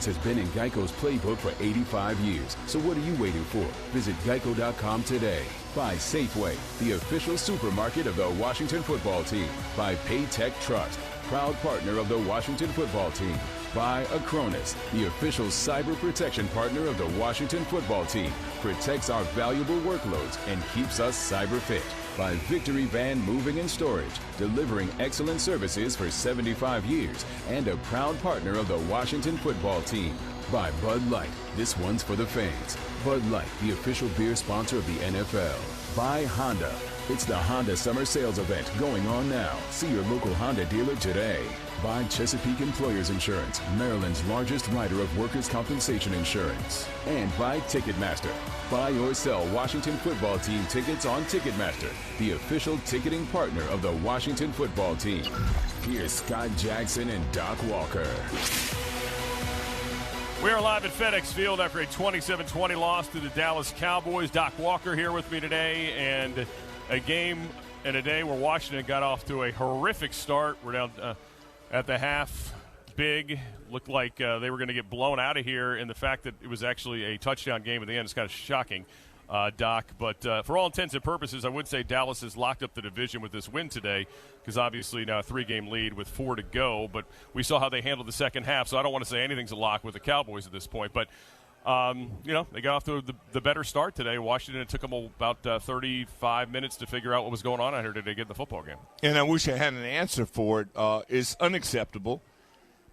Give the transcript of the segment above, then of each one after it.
has been in Geico's playbook for 85 years. So what are you waiting for? Visit Geico.com today. By Safeway, the official supermarket of the Washington football team. By Paytech Trust, proud partner of the Washington football team. By Acronis, the official cyber protection partner of the Washington football team. Protects our valuable workloads and keeps us cyber fit. By Victory Van Moving and Storage, delivering excellent services for 75 years and a proud partner of the Washington football team. By Bud Light, this one's for the fans. Bud Light, the official beer sponsor of the NFL. By Honda, it's the Honda Summer Sales Event going on now. See your local Honda dealer today. By Chesapeake Employers Insurance, Maryland's largest writer of workers' compensation insurance. And by Ticketmaster. Buy or sell Washington football team tickets on Ticketmaster, the official ticketing partner of the Washington football team. Here's Scott Jackson and Doc Walker. We are live at FedEx Field after a 27-20 loss to the Dallas Cowboys. Doc Walker here with me today, and a game and a day where Washington got off to a horrific start. We're down at the half. Big. Looked like they were going to get blown out of here, and the fact that it was actually a touchdown game at the end is kind of shocking, Doc. But for all intents and purposes, I would say Dallas has locked up the division with this win today, because obviously now a 3-game lead with 4 to go. But we saw how they handled the second half, so I don't want to say anything's a lock with the Cowboys at this point. But, they got off to the better start today. Washington, it took them about 35 minutes to figure out what was going on out here today to get in the football game. And I wish I had an answer for it. It's unacceptable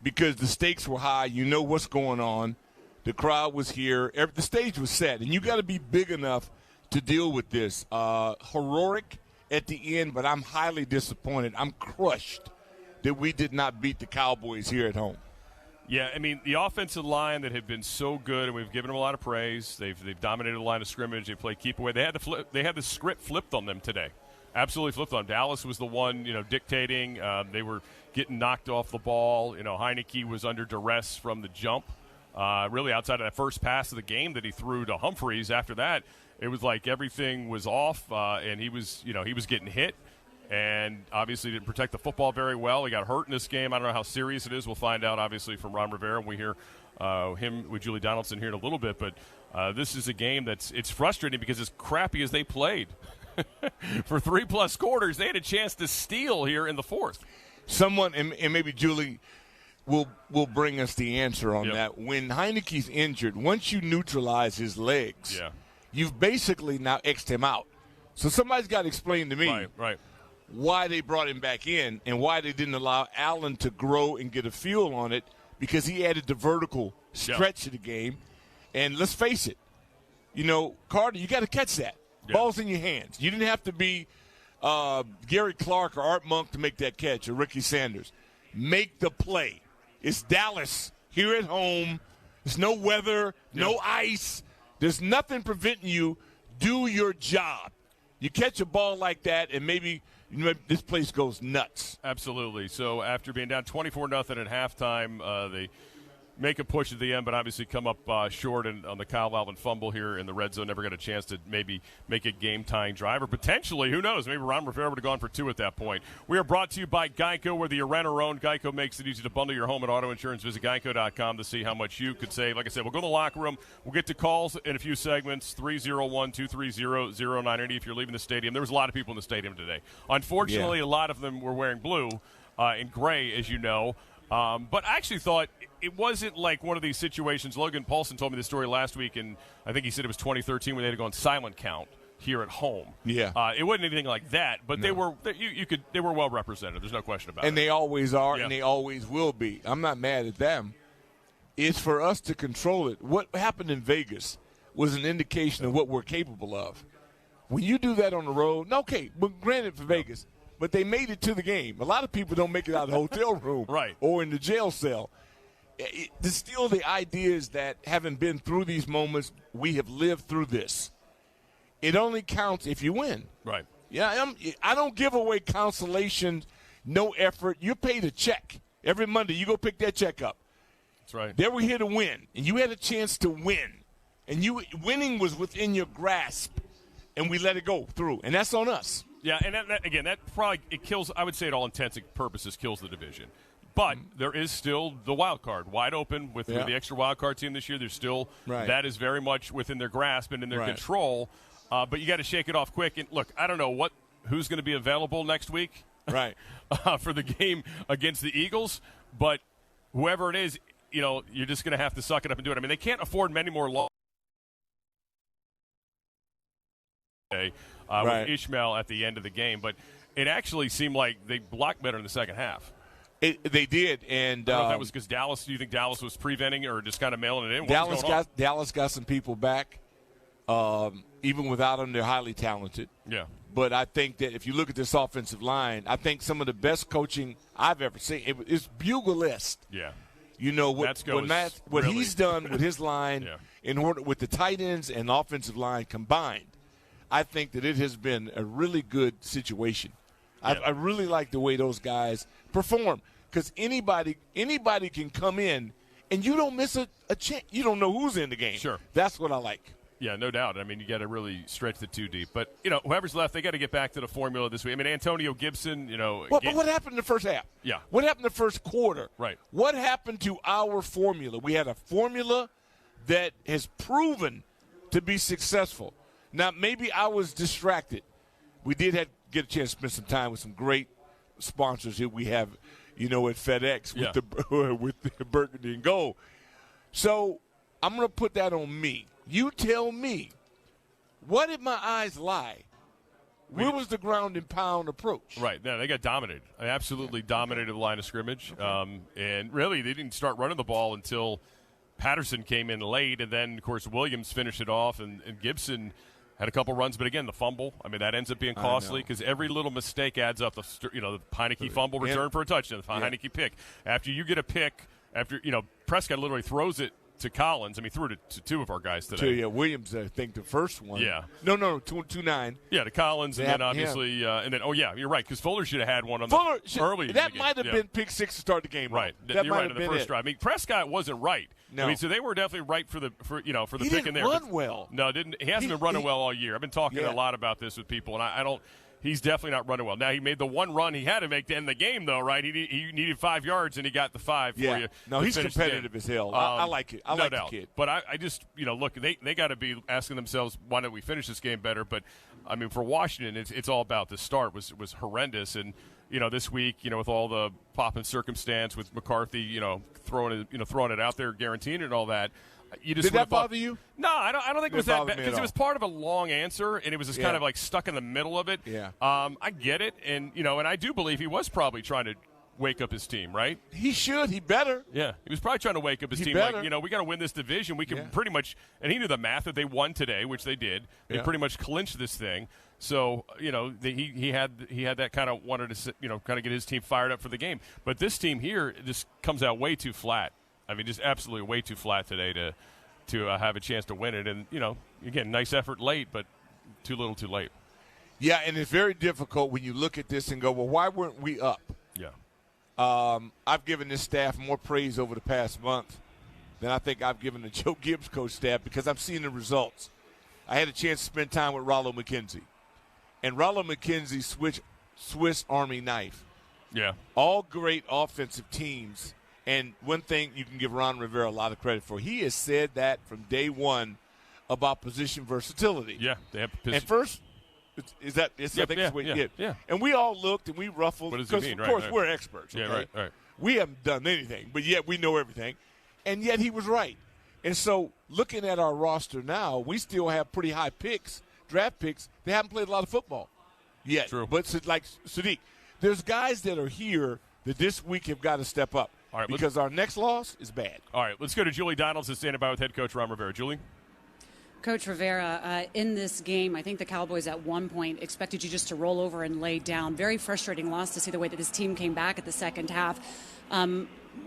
because the stakes were high. You know what's going on. The crowd was here. The stage was set, and you got to be big enough to deal with this. Heroic at the end, but I'm highly disappointed. I'm crushed that we did not beat the Cowboys here at home. Yeah, I mean, the offensive line that had been so good, and we've given them a lot of praise. They've dominated the line of scrimmage. They played keep away. They had the script flipped on them today. Absolutely flipped on them. Dallas was the one, dictating. They were getting knocked off the ball. Heinecke was under duress from the jump. Really outside of that first pass of the game that he threw to Humphreys. After that, it was like everything was off, and he was getting hit. And obviously didn't protect the football very well. He got hurt in this game. I don't know how serious it is. We'll find out, obviously, from Ron Rivera. We hear him with Julie Donaldson here in a little bit. But this is a game it's frustrating because as crappy as they played for 3+ quarters, they had a chance to steal here in the fourth. Someone, and maybe Julie will bring us the answer on that. When Heineke's injured, once you neutralize his legs, you've basically now X'd him out. So somebody's got to explain to me. Right. Why they brought him back in and why they didn't allow Allen to grow and get a feel on it, because he added the vertical stretch to the game. And let's face it, Carter, you got to catch that. Ball's in your hands. You didn't have to be Gary Clark or Art Monk to make that catch, or Ricky Sanders. Make the play. It's Dallas here at home. There's no weather, no ice. There's nothing preventing you. Do your job. You catch a ball like that, and maybe this place goes nuts. Absolutely. So after being down 24-0 at halftime, they make a push at the end, but obviously come up short on the Kyle Allen fumble here in the red zone. Never got a chance to maybe make a game-tying drive, or potentially, who knows, maybe Ron Rivera would have gone for 2 at that point. We are brought to you by Geico, where the renter-owned Geico makes it easy to bundle your home and auto insurance. Visit geico.com to see how much you could save. Like I said, we'll go to the locker room. We'll get to calls in a few segments, 301-230-0980 if you're leaving the stadium. There was a lot of people in the stadium today. Unfortunately, a lot of them were wearing blue and gray, as you know. But I actually thought it wasn't like one of these situations. Logan Paulson told me this story last week, and I think he said it was 2013 when they had to go on silent count here at home. Yeah. It wasn't anything like that, but they were well represented. There's no question about it. And they always are, and they always will be. I'm not mad at them. It's for us to control it. What happened in Vegas was an indication of what we're capable of. When you do that on the road, okay, but granted for Vegas, but they made it to the game. A lot of people don't make it out of the hotel room or in the jail cell. Still, the idea is that having been through these moments, we have lived through this. It only counts if you win. Right. Yeah, I don't give away consolation, no effort. You're paid a check. Every Monday, you go pick that check up. That's right. They were here to win, and you had a chance to win. And winning was within your grasp, and we let it go through. And that's on us. Yeah, and that probably, it kills, I would say at all intents and purposes, kills the division. But there is still the wild card wide open with the extra wild card team this year. There's still that is very much within their grasp and in their control. But you got to shake it off quick. And look, I don't know who's going to be available next week, for the game against the Eagles. But whoever it is, you're just going to have to suck it up and do it. I mean, they can't afford many more losses. With Ishmael at the end of the game, but it actually seemed like they blocked better in the second half. They did, and I don't know if that was because Dallas. Do you think Dallas was preventing or just kind of mailing it in? Dallas got some people back. Even without them, they're highly talented. Yeah. But I think that if you look at this offensive line, I think some of the best coaching I've ever seen. It's bugle list. Yeah. What he's done with his line in order with the tight ends and offensive line combined, I think that it has been a really good situation. Yeah. I really like the way those guys perform because anybody can come in and you don't miss a chance. You don't know who's in the game. Sure. That's what I like. Yeah, no doubt. I mean, you got to really stretch the two deep. But, whoever's left, they got to get back to the formula this week. I mean, Antonio Gibson, But what happened in the first half? Yeah. What happened in the first quarter? Right. What happened to our formula? We had a formula that has proven to be successful. Now, maybe I was distracted. We did get a chance to spend some time with some great sponsors here we have, at FedEx with the Burgundy and Gold. So I'm going to put that on me. You tell me, what did my eyes lie? Where was the ground and pound approach? Right. No, they got dominated. They absolutely dominated the line of scrimmage. Okay. And really, they didn't start running the ball until Patterson came in late. And then, of course, Williams finished it off. And Gibson had a couple runs. But, again, the fumble, that ends up being costly because every little mistake adds up. The Heinecke fumble return for a touchdown, the Heinecke pick. After you get a pick, Prescott literally throws it to Collins. Threw it to two of our guys today. Williams, I think the first one. Yeah. No, 2-9. Yeah, to Collins, and then obviously, you're right, because Fuller should have had one on early. That might have been pick six to start the game. Right. You're right in the first drive. Prescott wasn't right. No. So they were definitely right for the pick in there. He didn't run well. No, didn't. He hasn't been running well all year. I've been talking a lot about this with people, and I don't. He's definitely not running well. Now, he made the one run he had to make to end the game, though, right? He needed 5 yards, and he got the 5 for you. No, he's competitive as hell. I like it. I like the kid. But I just, look, they got to be asking themselves, why don't we finish this game better? But, for Washington, it's all about the start was horrendous. And, this week, with all the pop and circumstance with McCarthy, throwing it out there, guaranteeing it and all that, did that bother you? No, I don't think it was that bad because it was part of a long answer and it was just kind of like stuck in the middle of it. Yeah. I get it, and and I do believe he was probably trying to wake up his team, right? He should. He better. Yeah, he was probably trying to wake up his team. Better. Like, we got to win this division. We can pretty much, and he knew the math that they won today, which they did. They pretty much clinched this thing. So he had that kind of wanted to kind of get his team fired up for the game. But this team here just comes out way too flat. Just absolutely way too flat today to have a chance to win it. And, again, nice effort late, but too little too late. Yeah, and it's very difficult when you look at this and go, well, why weren't we up? Yeah. I've given this staff more praise over the past month than I think I've given the Joe Gibbs coach staff because I'm seeing the results. I had a chance to spend time with Rollo McKenzie. And Rollo McKenzie's Swiss Army knife. Yeah. All great offensive teams. And one thing you can give Ron Rivera a lot of credit for, he has said that from day one about position versatility. Yeah, they have position. And first, yeah. And we all looked and we ruffled. What does he mean? Of course, we're experts. Okay? Yeah, right. We haven't done anything, but yet we know everything. And yet he was right. And so looking at our roster now, we still have pretty high picks, draft picks. They haven't played a lot of football yet. True. But like Sadiq, there's guys that are here that this week have got to step up. All right, because our next loss is bad. All right, let's go to Julie Donaldson standing by with head coach Ron Rivera. Julie? Coach Rivera, in this game, I think the Cowboys at one point expected you just to roll over and lay down. Very frustrating loss to see the way that this team came back at the second half.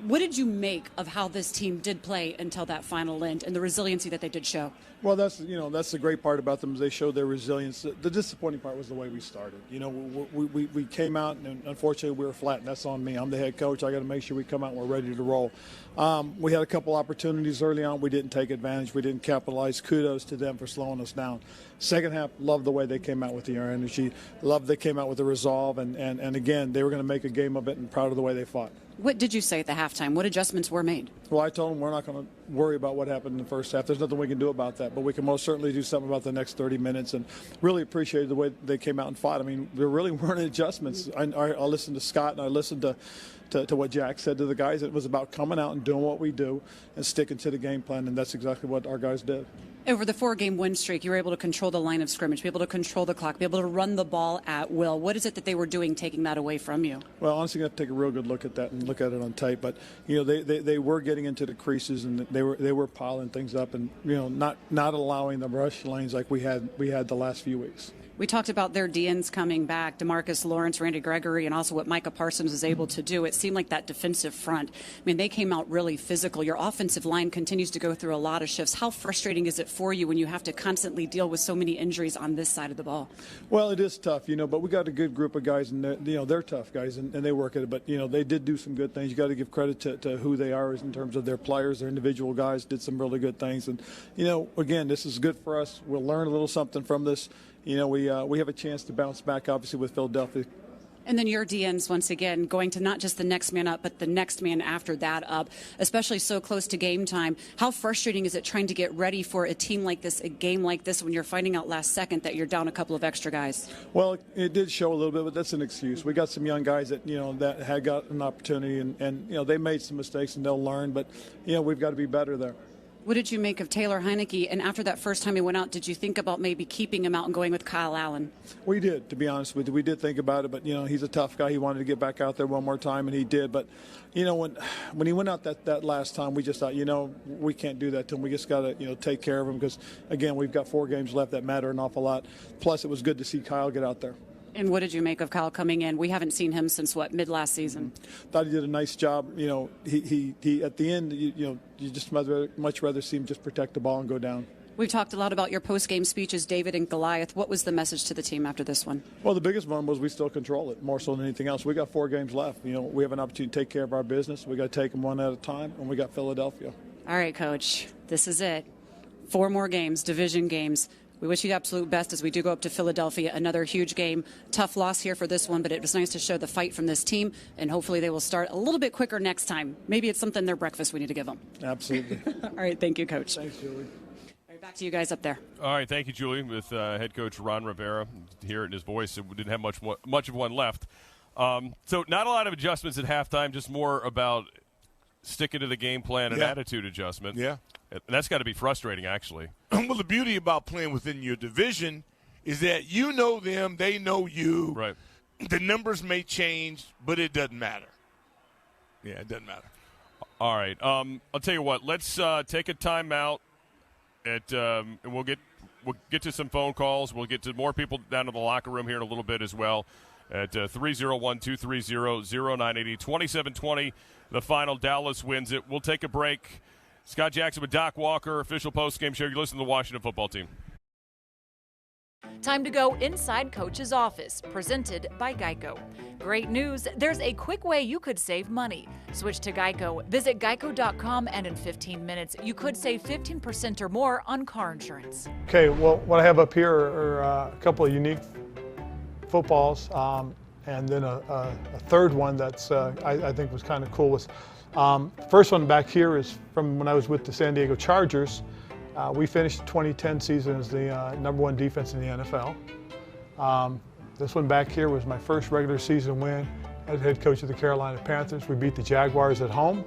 What did you make of how this team did play until that final end and the resiliency that they did show? Well, that's the great part about them is they showed their resilience. The disappointing part was the way we started. We came out and unfortunately we were flat, and that's on me. I'm the head coach. I got to make sure we come out and we're ready to roll. We had a couple opportunities early on. We didn't take advantage. We didn't capitalize. Kudos to them for slowing us down. Second half, loved the way they came out with the energy. Loved they came out with the resolve. And again, they were going to make a game of it, and proud of the way they fought. What did you say at the halftime? What adjustments were made? Well, I told them we're not going to worry about what happened in the first half. There's nothing we can do about that, but we can most certainly do something about the next 30 minutes, and really appreciated the way they came out and fought. I mean, there really weren't adjustments. I listened to Scott, and I listened to what Jack said to the guys. It was about coming out and doing what we do and sticking to the game plan, and that's exactly what our guys did. Over the 4-game win streak, you were able to control the line of scrimmage, be able to control the clock, be able to run the ball at will. What is it that they were doing taking that away from you? Well, honestly, you have to take a real good look at that and look at it on tape. But, they were getting into the creases, and they were piling things up and, not allowing the rush lanes like we had the last few weeks. We talked about their DNs coming back, DeMarcus Lawrence, Randy Gregory, and also what Micah Parsons was able to do. It seemed like that defensive front, they came out really physical. Your offensive line continues to go through a lot of shifts. How frustrating is it for you when you have to constantly deal with so many injuries on this side of the ball? Well, it is tough, but we got a good group of guys, and they're tough guys, and they work at it. But, they did do some good things. You got to give credit to who they are in terms of their players. Their individual guys did some really good things. And, again, this is good for us. We'll learn a little something from this. We have a chance to bounce back, obviously, with Philadelphia. And then your DNs, once again, going to not just the next man up, but the next man after that up, especially so close to game time. How frustrating is it trying to get ready for a team like this, a game like this, when you're finding out last second that you're down a couple of extra guys? Well, it did show a little bit, but that's an excuse. We got some young guys that, that had got an opportunity, and they made some mistakes, and they'll learn. But, we've got to be better there. What did you make of Taylor Heinecke? And after that first time he went out, did you think about maybe keeping him out and going with Kyle Allen? We did, to be honest with you. We did think about it, but, he's a tough guy. He wanted to get back out there one more time, and he did. But, when he went out that last time, we just thought, we can't do that to him. We just got to, take care of him because, again, we've got 4 games left that matter an awful lot. Plus, it was good to see Kyle get out there. And what did you make of Kyle coming in? We haven't seen him since, mid last season? Thought he did a nice job. He at the end, you just much rather see him just protect the ball and go down. We've talked a lot about your post-game speeches, David and Goliath. What was the message to the team after this one? Well, the biggest one was we still control it, more so than anything else. We got 4 games left. We have an opportunity to take care of our business. We got to take them one at a time, and we got Philadelphia. All right, Coach, this is it. 4 more games, division games. We wish you the absolute best as we do go up to Philadelphia, another huge game. Tough loss here for this one, but it was nice to show the fight from this team, and hopefully they will start a little bit quicker next time. Maybe it's something their breakfast we need to give them. Absolutely. All right, thank you, Coach. Thanks, Julie. All right, back to you guys up there. All right, thank you, Julie, with head coach Ron Rivera. Hear it in his voice. We didn't have much of one left. So not a lot of adjustments at halftime, just more about sticking to the game plan and attitude adjustment. Yeah. And that's got to be frustrating, actually. Well, the beauty about playing within your division is that you know them, they know you. Right. The numbers may change, but it doesn't matter. Yeah, it doesn't matter. All right. I'll tell you what. Let's take a timeout, and we'll get to some phone calls. We'll get to more people down in the locker room here in a little bit as well. At 301-230-0980, 27-20, the final. Dallas wins it. We'll take a break. Scott Jackson with Doc Walker, official postgame show. You listen to the Washington football team. Time to go inside Coach's office, presented by Geico. Great news, there's a quick way you could save money. Switch to Geico. Visit geico.com, and in 15 minutes, you could save 15% or more on car insurance. Okay, well, what I have up here are a couple of unique footballs, and then a third one that's I think was kind of cool. Was first one back here is from when I was with the San Diego Chargers. We finished the 2010 season as the #1 defense in the NFL. This one back here was my first regular season win as head coach of the Carolina Panthers. We beat the Jaguars at home.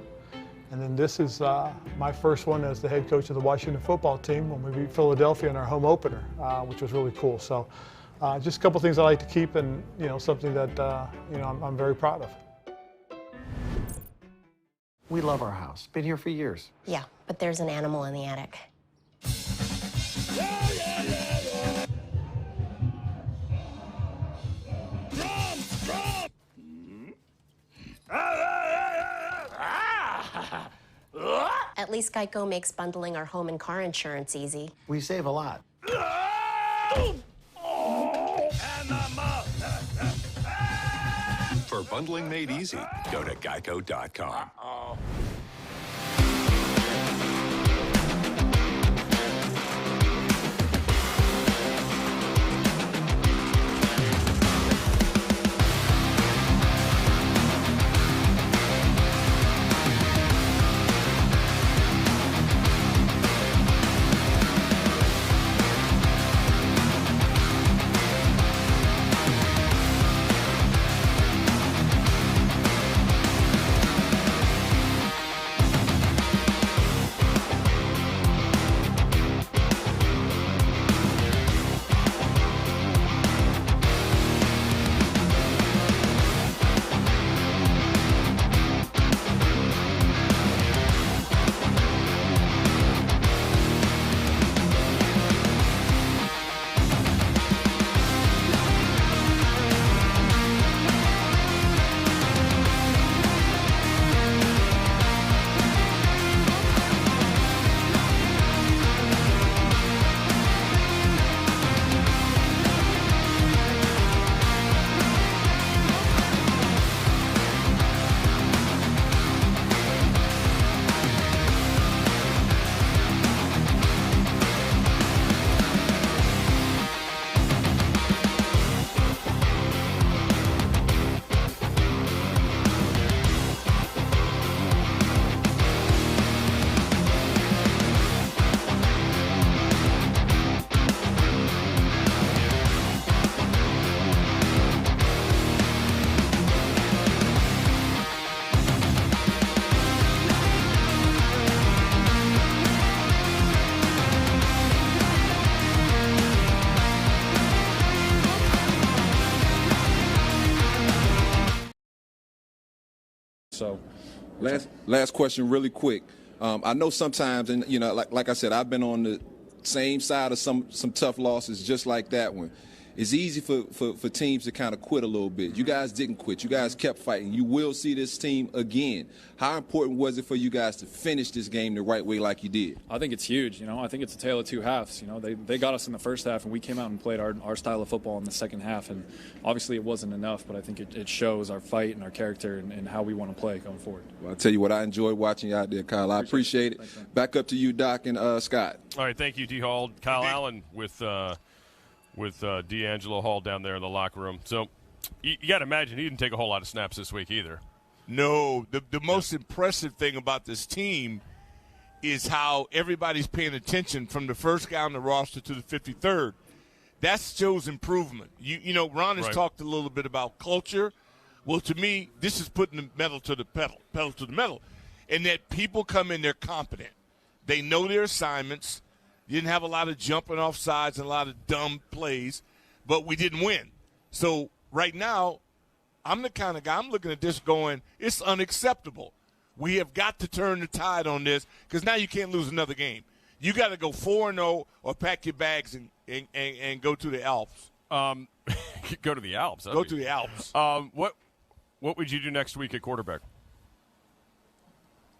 And then this is my first one as the head coach of the Washington football team when we beat Philadelphia in our home opener, which was really cool. So just a couple things I like to keep, and something that I'm very proud of. We love our house. Been here for years. Yeah, but there's an animal in the attic. At least Geico makes bundling our home and car insurance easy. We save a lot. For bundling made easy, go to geico.com. Last question, really quick. I know sometimes, and like I said, I've been on the same side of some tough losses, just like that one. It's easy for teams to kind of quit a little bit. You guys didn't quit. You guys kept fighting. You will see this team again. How important was it for you guys to finish this game the right way like you did? I think it's huge. I think it's a tale of two halves. They got us in the first half, and we came out and played our style of football in the second half. And obviously it wasn't enough, but I think it shows our fight and our character and how we want to play going forward. Well, I'll tell you what, I enjoyed watching you out there, Kyle. I appreciate it. Thanks, back up to you, Doc and Scott. All right, thank you, D. Hall. Kyle Allen with D'Angelo Hall down there in the locker room. So you got to imagine he didn't take a whole lot of snaps this week either. No, the most impressive thing about this team is how everybody's paying attention from the first guy on the roster to the 53rd. That shows improvement. Ron has talked a little bit about culture. Well, to me, this is putting the pedal to the metal. And that people come in, they're competent. They know their assignments. Didn't have a lot of jumping off sides and a lot of dumb plays, but we didn't win. So right now, I'm the kind of guy, I'm looking at this going, it's unacceptable. We have got to turn the tide on this because now you can't lose another game. You got to go 4-0 or pack your bags and go to the Alps. Go to the Alps. Go to the Alps. What would you do next week at quarterback?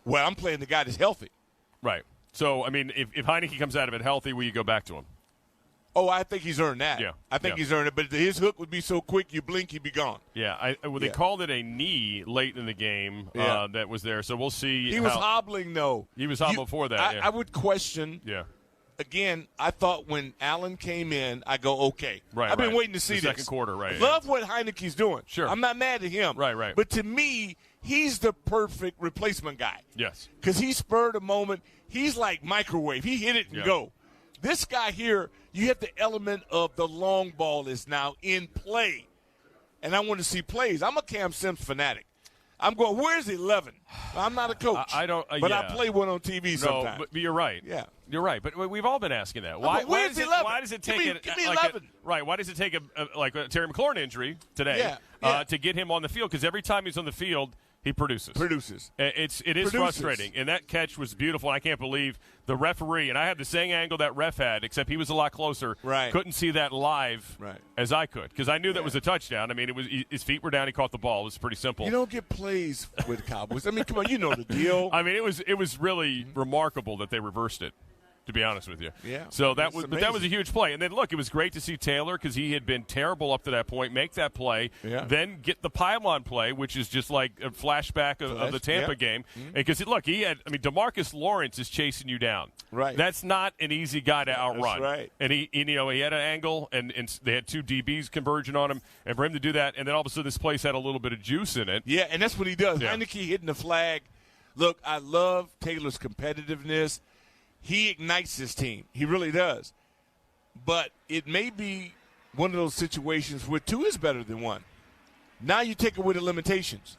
Well, I'm playing the guy that's healthy. Right. So, I mean, if Heinecke comes out of it healthy, will you go back to him? Oh, I think he's earned that. Yeah. I think he's earned it. But his hook would be so quick, you blink, he'd be gone. Yeah. They called it a knee late in the game that was there. So we'll see. He was hobbling, though. He was hobbling before that. I would question. Yeah. Again, I thought when Allen came in, I go, okay. Right. I've been waiting to see this. Second quarter, right. Love what Heinecke's doing. Sure. I'm not mad at him. Right. But to me, he's the perfect replacement guy. Yes. Because he spurred a moment. He's like microwave. He hit it and go. This guy here, you have the element of the long ball is now in play. And I want to see plays. I'm a Cam Sims fanatic. I'm going, where's 11? I'm not a coach. I don't. But I play one on TV sometimes. But you're right. Yeah. You're right. But we've all been asking that. Where's 11? Why does it take give me 11. Right. Why does it take a Terry McLaurin injury today to get him on the field? Because every time he's on the field, he produces. It is frustrating. And that catch was beautiful. I can't believe the referee, and I had the same angle that ref had, except he was a lot closer. Right. Couldn't see that live as I could because I knew that was a touchdown. I mean, his feet were down. He caught the ball. It was pretty simple. You don't get plays with Cowboys. I mean, come on, you know the deal. I mean, it was really remarkable that they reversed it, to be honest with you. Yeah. So that was a huge play. And then look, it was great to see Taylor because he had been terrible up to that point make that play, then get the pylon play, which is just like a flashback of the Tampa game. Because look, DeMarcus Lawrence is chasing you down. Right. That's not an easy guy to outrun. That's right. And he had an angle, and they had two DBs converging on him, and for him to do that, and then all of a sudden this place had a little bit of juice in it. Yeah, and that's what he does. Yeah. Heinecke hitting the flag. Look, I love Taylor's competitiveness. He ignites his team. He really does. But it may be one of those situations where two is better than one. Now you take away the limitations.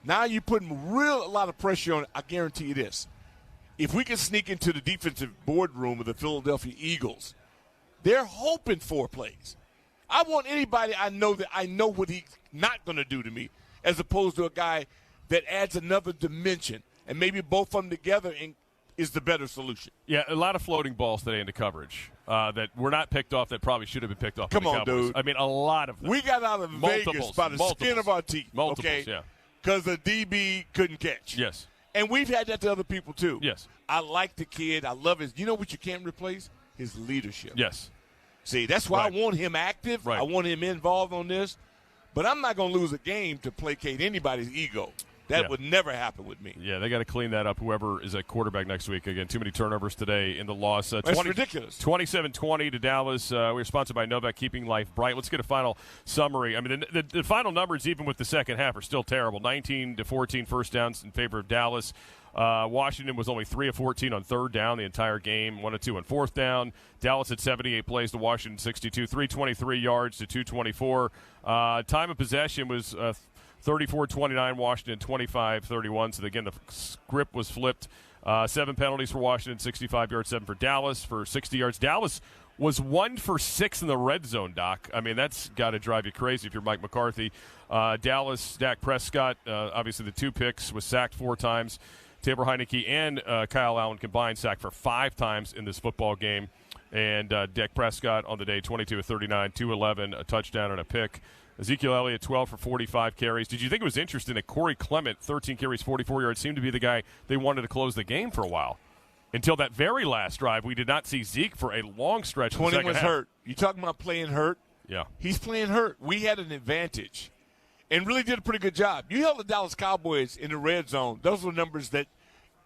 Now you're putting a lot of pressure on it. I guarantee you this. If we can sneak into the defensive boardroom of the Philadelphia Eagles, they're hoping for plays. I want anybody I know what he's not going to do to me, as opposed to a guy that adds another dimension, and maybe both of them together is the better solution. Yeah, a lot of floating balls today into coverage that were not picked off that probably should have been picked off. Come on, Cowboys. dude. I mean, a lot of them. We got out of Vegas by the skin of our teeth. Multiples, yeah. Because the DB couldn't catch. Yes. And we've had that to other people, too. Yes. I like the kid. I love his. You know what you can't replace? His leadership. Yes. See, that's why I want him active. Right. I want him involved on this. But I'm not going to lose a game to placate anybody's ego. That would never happen with me. Yeah, they got to clean that up, whoever is at quarterback next week. Again, too many turnovers today in the loss. That's ridiculous. 27-20 to Dallas. We're sponsored by Novak, keeping life bright. Let's get a final summary. I mean, the final numbers, even with the second half, are still terrible. 19-14 first downs in favor of Dallas. Washington was only 3 of 14 on third down the entire game, 1 of 2 on fourth down. Dallas had 78 plays to Washington 62, 323 yards to 224. Time of possession was 34-29, Washington 25-31. So, again, the script was flipped. 7 penalties for Washington, 65 yards, 7 for Dallas for 60 yards. Dallas was 1 for 6 in the red zone, Doc. I mean, that's got to drive you crazy if you're Mike McCarthy. Dallas, Dak Prescott, obviously the 2 picks, was sacked 4 times. Tabor Heinecke and Kyle Allen combined sacked for 5 times in this football game. And Dak Prescott on the day, 22 of 39, 211, a touchdown and a pick. Ezekiel Elliott, 12 for 45 carries. Did you think it was interesting that Corey Clement, 13 carries, 44 yards, seemed to be the guy they wanted to close the game for a while? Until that very last drive, we did not see Zeke for a long stretch. 20 was hurt. You talking about playing hurt? Yeah. He's playing hurt. We had an advantage and really did a pretty good job. You held the Dallas Cowboys in the red zone. Those were numbers that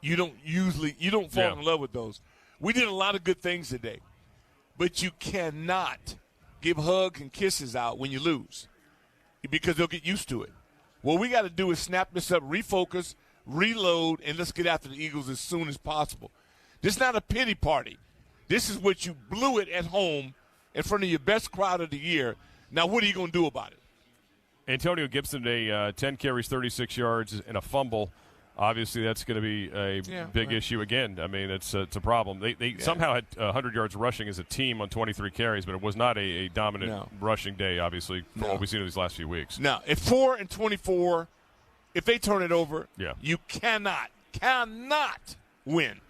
you don't fall in love with those. We did a lot of good things today. But you cannot give hugs and kisses out when you lose because they'll get used to it. What we got to do is snap this up, refocus, reload, and let's get after the Eagles as soon as possible. This is not a pity party. This is what you blew it at home in front of your best crowd of the year. Now, what are you going to do about it? Antonio Gibson, 10 carries, 36 yards, and a fumble. Obviously, that's going to be a big issue again. I mean, it's a problem. They somehow had 100 yards rushing as a team on 23 carries, but it was not a dominant rushing day, obviously, from what we've seen in these last few weeks. Now, if 4 and 24, if they turn it over, you cannot win.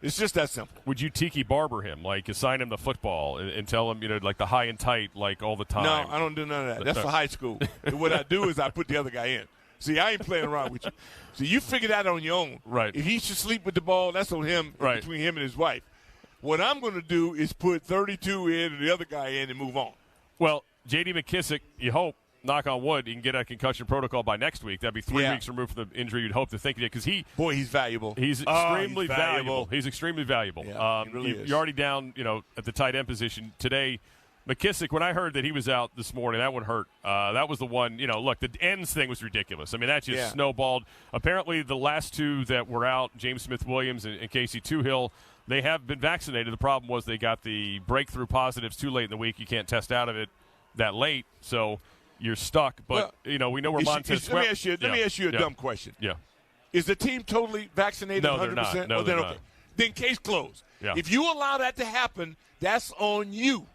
It's just that simple. Would you Tiki Barber him, like assign him the football and tell him, like the high and tight, like all the time? No, I don't do none of that. That's for high school. And what I do is I put the other guy in. See, I ain't playing around with you. So you figure that on your own. Right. If he should sleep with the ball, that's on him, between him and his wife. What I'm going to do is put 32 in and the other guy in and move on. Well, J.D. McKissick, you hope, knock on wood, he can get a concussion protograph by next week. That'd be 3 weeks removed from the injury you'd hope to think he did. Because he's valuable. He's extremely valuable. He's extremely valuable. Yeah, he really is. You're already down, at the tight end position. Today, McKissick, when I heard that he was out this morning, that one hurt. That was the one, look, the ends thing was ridiculous. I mean, that just snowballed. Apparently, the last 2 that were out, James Smith-Williams and Casey Toohill, they have been vaccinated. The problem was they got the breakthrough positives too late in the week. You can't test out of it that late, so you're stuck. But, we know where Montez Let me ask you a dumb question. Yeah. Is the team totally vaccinated 100%? They're not. No, they're not. Then case closed. Yeah. If you allow that to happen, that's on you.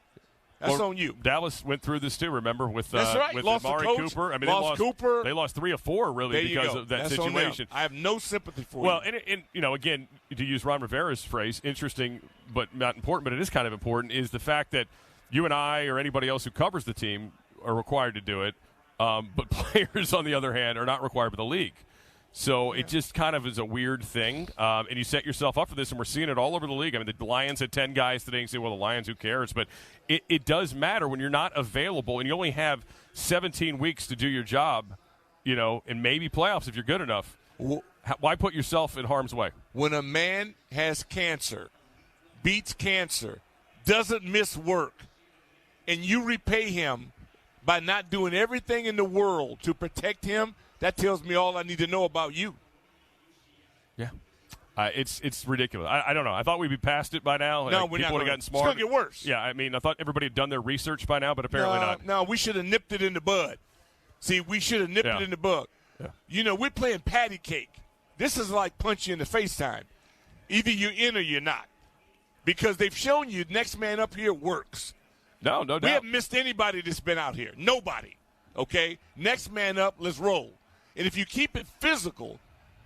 That's on you. Dallas went through this too. Remember with with lost Amari Cooper. I mean, Cooper. They lost 3 or 4 really because of that situation. I have no sympathy for you. Well, and again, to use Ron Rivera's phrase, interesting but not important, but it is kind of important, is the fact that you and I or anybody else who covers the team are required to do it, but players on the other hand are not required by the league. So it just kind of is a weird thing, and you set yourself up for this, and we're seeing it all over the league. I mean, the Lions had 10 guys today and say, well, the Lions, who cares? But it does matter when you're not available, and you only have 17 weeks to do your job, and maybe playoffs if you're good enough. Why put yourself in harm's way? When a man has cancer, beats cancer, doesn't miss work, and you repay him by not doing everything in the world to protect him, that tells me all I need to know about you. Yeah. It's ridiculous. I don't know. I thought we'd be past it by now. No, we're people not. would have gotten smarter. It's going to get worse. Yeah, I mean, I thought everybody had done their research by now, but apparently not. No, we should have nipped it in the bud. See, we should have nipped it in the bud. Yeah. We're playing patty cake. This is like punch you in the face time. Either you're in or you're not. Because they've shown you next man up here works. No doubt. We haven't missed anybody that's been out here. Nobody. Okay? Next man up, let's roll. And if you keep it physical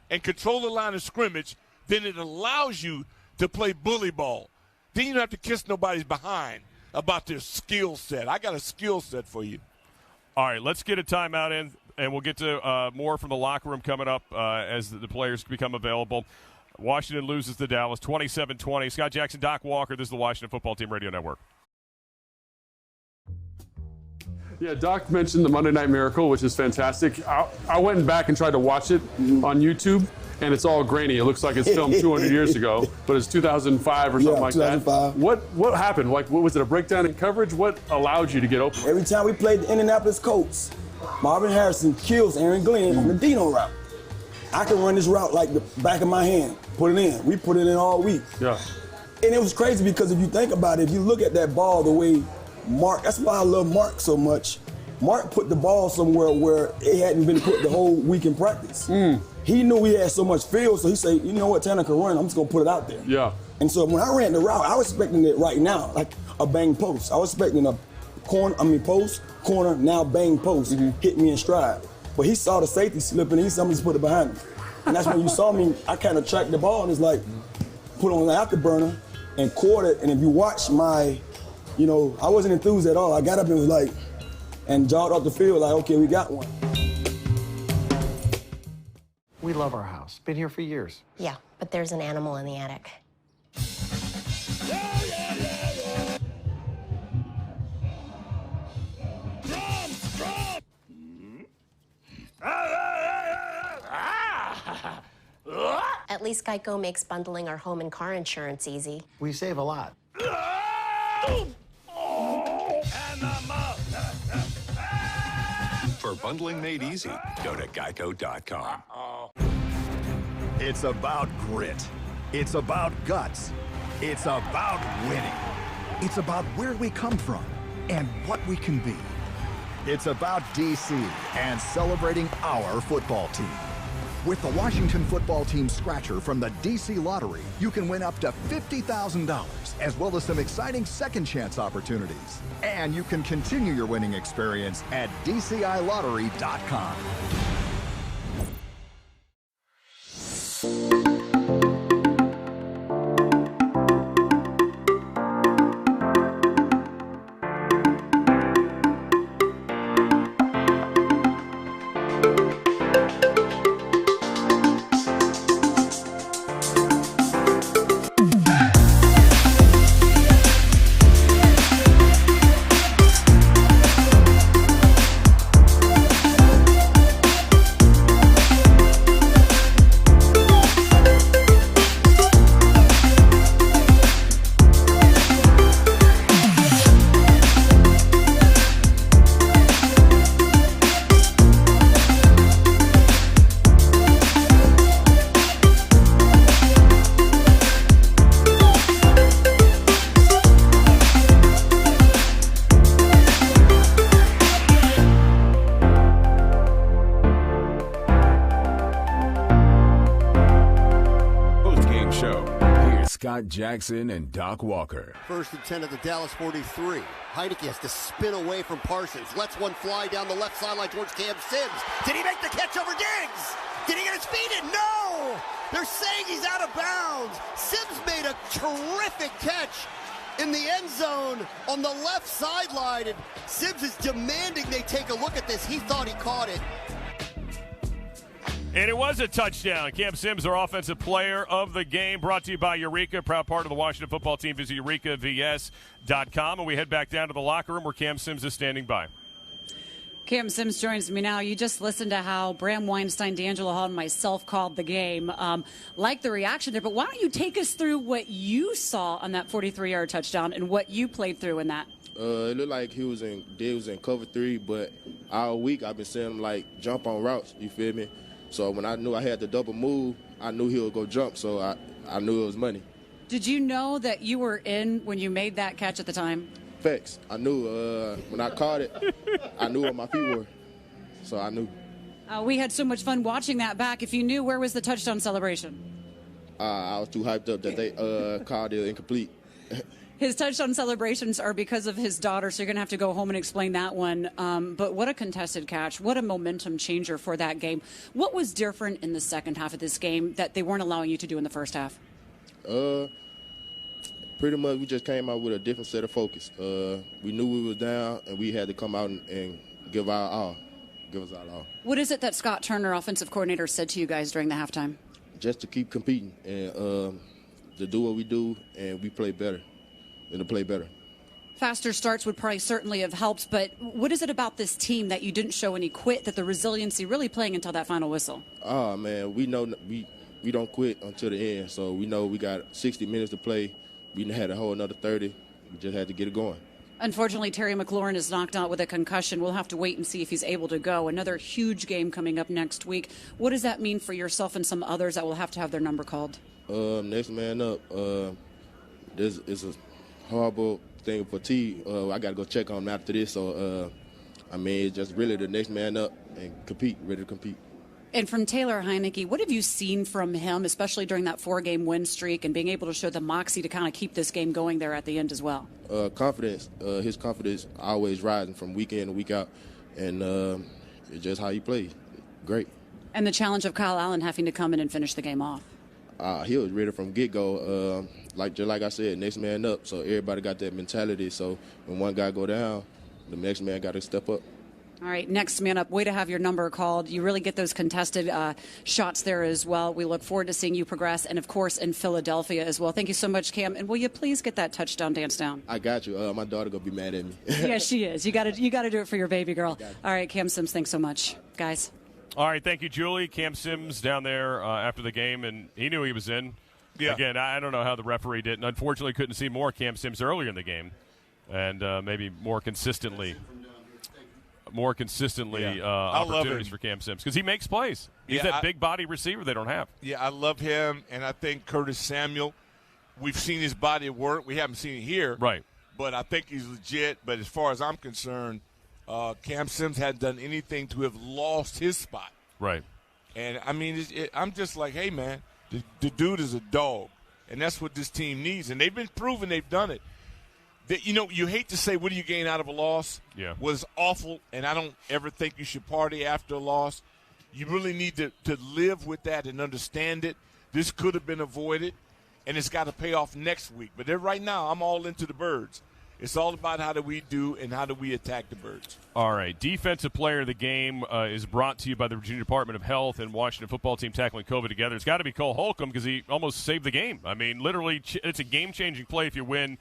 and control the line of scrimmage, then it allows you to play bully ball. Then you don't have to kiss nobody's behind about their skill set. I got a skill set for you. All right, let's get a timeout in, and we'll get to more from the locker room coming up as the players become available. Washington loses to Dallas 27-20. Scott Jackson, Doc Walker, this is the Washington Football Team Radio Network. Yeah, Doc mentioned the Monday Night Miracle, which is fantastic. I went back and tried to watch it on YouTube, and it's all grainy. It looks like it's filmed 200 years ago, but it's 2005 or something like 2005. that. What happened? Like, what was it, a breakdown in coverage? What allowed you to get open? Every time we played the Indianapolis Colts, Marvin Harrison kills Aaron Glenn on the Dino route. I can run this route like the back of my hand, put it in. We put it in all week. Yeah. And it was crazy because if you think about it, if you look at that ball the way Mark, that's why I love Mark so much. Mark put the ball somewhere where it hadn't been put the whole week in practice. He knew he had so much field, so he said, you know what, Tanner can run, I'm just going to put it out there. Yeah. And so when I ran the route, I was expecting it right now, like a bang post. I was expecting a post, corner, now bang post, hit me in stride. But he saw the safety slipping, and he just put it behind me. And that's when you saw me, I kind of tracked the ball, and it's like, put on the afterburner and caught it. And if you watch my, I wasn't enthused at all. I got up and was like, and jogged off the field like, okay, we got one. We love our house. Been here for years. Yeah, but there's an animal in the attic. At least Geico makes bundling our home and car insurance easy. We save a lot. For bundling made easy, go to geico.com. It's about grit. It's about guts. It's about winning. It's about where we come from and what we can be. It's about DC and celebrating our football team. With the Washington football team scratcher from the DC Lottery, you can win up to $50,000, as well as some exciting second chance opportunities. And you can continue your winning experience at DCILottery.com. Jackson and Doc Walker. 1st and 10 at the Dallas 43. Heinecke has to spin away from Parsons. Lets one fly down the left sideline towards Cam Sims. Did he make the catch over Diggs? Did he get his feet in? No! They're saying he's out of bounds. Sims made a terrific catch in the end zone on the left sideline, and Sims is demanding they take a look at this. He thought he caught it. And it was a touchdown. Cam Sims, our offensive player of the game, brought to you by Eureka, proud part of the Washington football team. Visit eurekavs.com, and we head back down to the locker room where Cam Sims is standing by. Cam Sims joins me now. You just listened to how Bram Weinstein, D'Angelo Hall, and myself called the game. Like the reaction there, but why don't you take us through what you saw on that 43-yard touchdown and what you played through in that? It looked like he was in cover 3, but all week I've been seeing him jump on routes. You feel me? So when I knew I had to double move, I knew he would go jump, so I knew it was money. Did you know that you were in when you made that catch at the time? Facts. I knew when I caught it, I knew where my feet were, so I knew. We had so much fun watching that back. If you knew, where was the touchdown celebration? I was too hyped up that they called it incomplete. His touchdown celebrations are because of his daughter, so you're going to have to go home and explain that one. But what a contested catch. What a momentum changer for that game. What was different in the second half of this game that they weren't allowing you to do in the first half? Pretty much we just came out with a different set of focus. We knew we was down, and we had to come out and give our all. Give us our all. What is it that Scott Turner, offensive coordinator, said to you guys during the halftime? Just to keep competing and to do what we do, and we play better. And to play better. Faster starts would probably certainly have helped, but what is it about this team that you didn't show any quit, that the resiliency really playing until that final whistle? Oh, man, we know we don't quit until the end, so we know we got 60 minutes to play. We had a whole another 30. We just had to get it going. Unfortunately, Terry McLaurin is knocked out with a concussion. We'll have to wait and see if he's able to go. Another huge game coming up next week. What does that mean for yourself and some others that will have to have their number called? Next man up. This is a horrible thing for T. I got to go check on him after this. So, it's just really the next man up and compete, ready to compete. And from Taylor Heinecke, what have you seen from him, especially during that 4-game win streak and being able to show the moxie to kind of keep this game going there at the end as well? Confidence. His confidence always rising from week in and week out. And it's just how he plays. Great. And the challenge of Kyle Allen having to come in and finish the game off. He was ready from get-go. Just like I said, next man up. So everybody got that mentality. So when one guy go down, the next man got to step up. All right, next man up. Way to have your number called. You really get those contested shots there as well. We look forward to seeing you progress, and, of course, in Philadelphia as well. Thank you so much, Cam. And will you please get that touchdown dance down? I got you. My daughter going to be mad at me. Yes, she is. You got to do it for your baby girl. All right, Cam Sims, thanks so much. Guys. All right, thank you, Julie. Cam Sims down there after the game, and he knew he was in. Yeah. Again, I don't know how the referee did, and unfortunately couldn't see more Cam Sims earlier in the game, and maybe more consistently opportunities for Cam Sims because he makes plays. He's that big body receiver they don't have. Yeah, I love him, and I think Curtis Samuel, we've seen his body at work. We haven't seen it here. Right. But I think he's legit. But as far as I'm concerned, Cam Sims hadn't done anything to have lost his spot. Right. And, I mean, I'm just like, hey, man, the dude is a dog, and that's what this team needs. And they've been proving they've done it. That, you hate to say, what do you gain out of a loss? Yeah. Was awful, and I don't ever think you should party after a loss. You really need to live with that and understand it. This could have been avoided, and it's got to pay off next week. But right now, I'm all into the Birds. It's all about how do we do and how do we attack the Birds. All right. Defensive player of the game is brought to you by the Virginia Department of Health and Washington football team tackling COVID together. It's got to be Cole Holcomb because he almost saved the game. I mean, literally, it's a game-changing play if you win.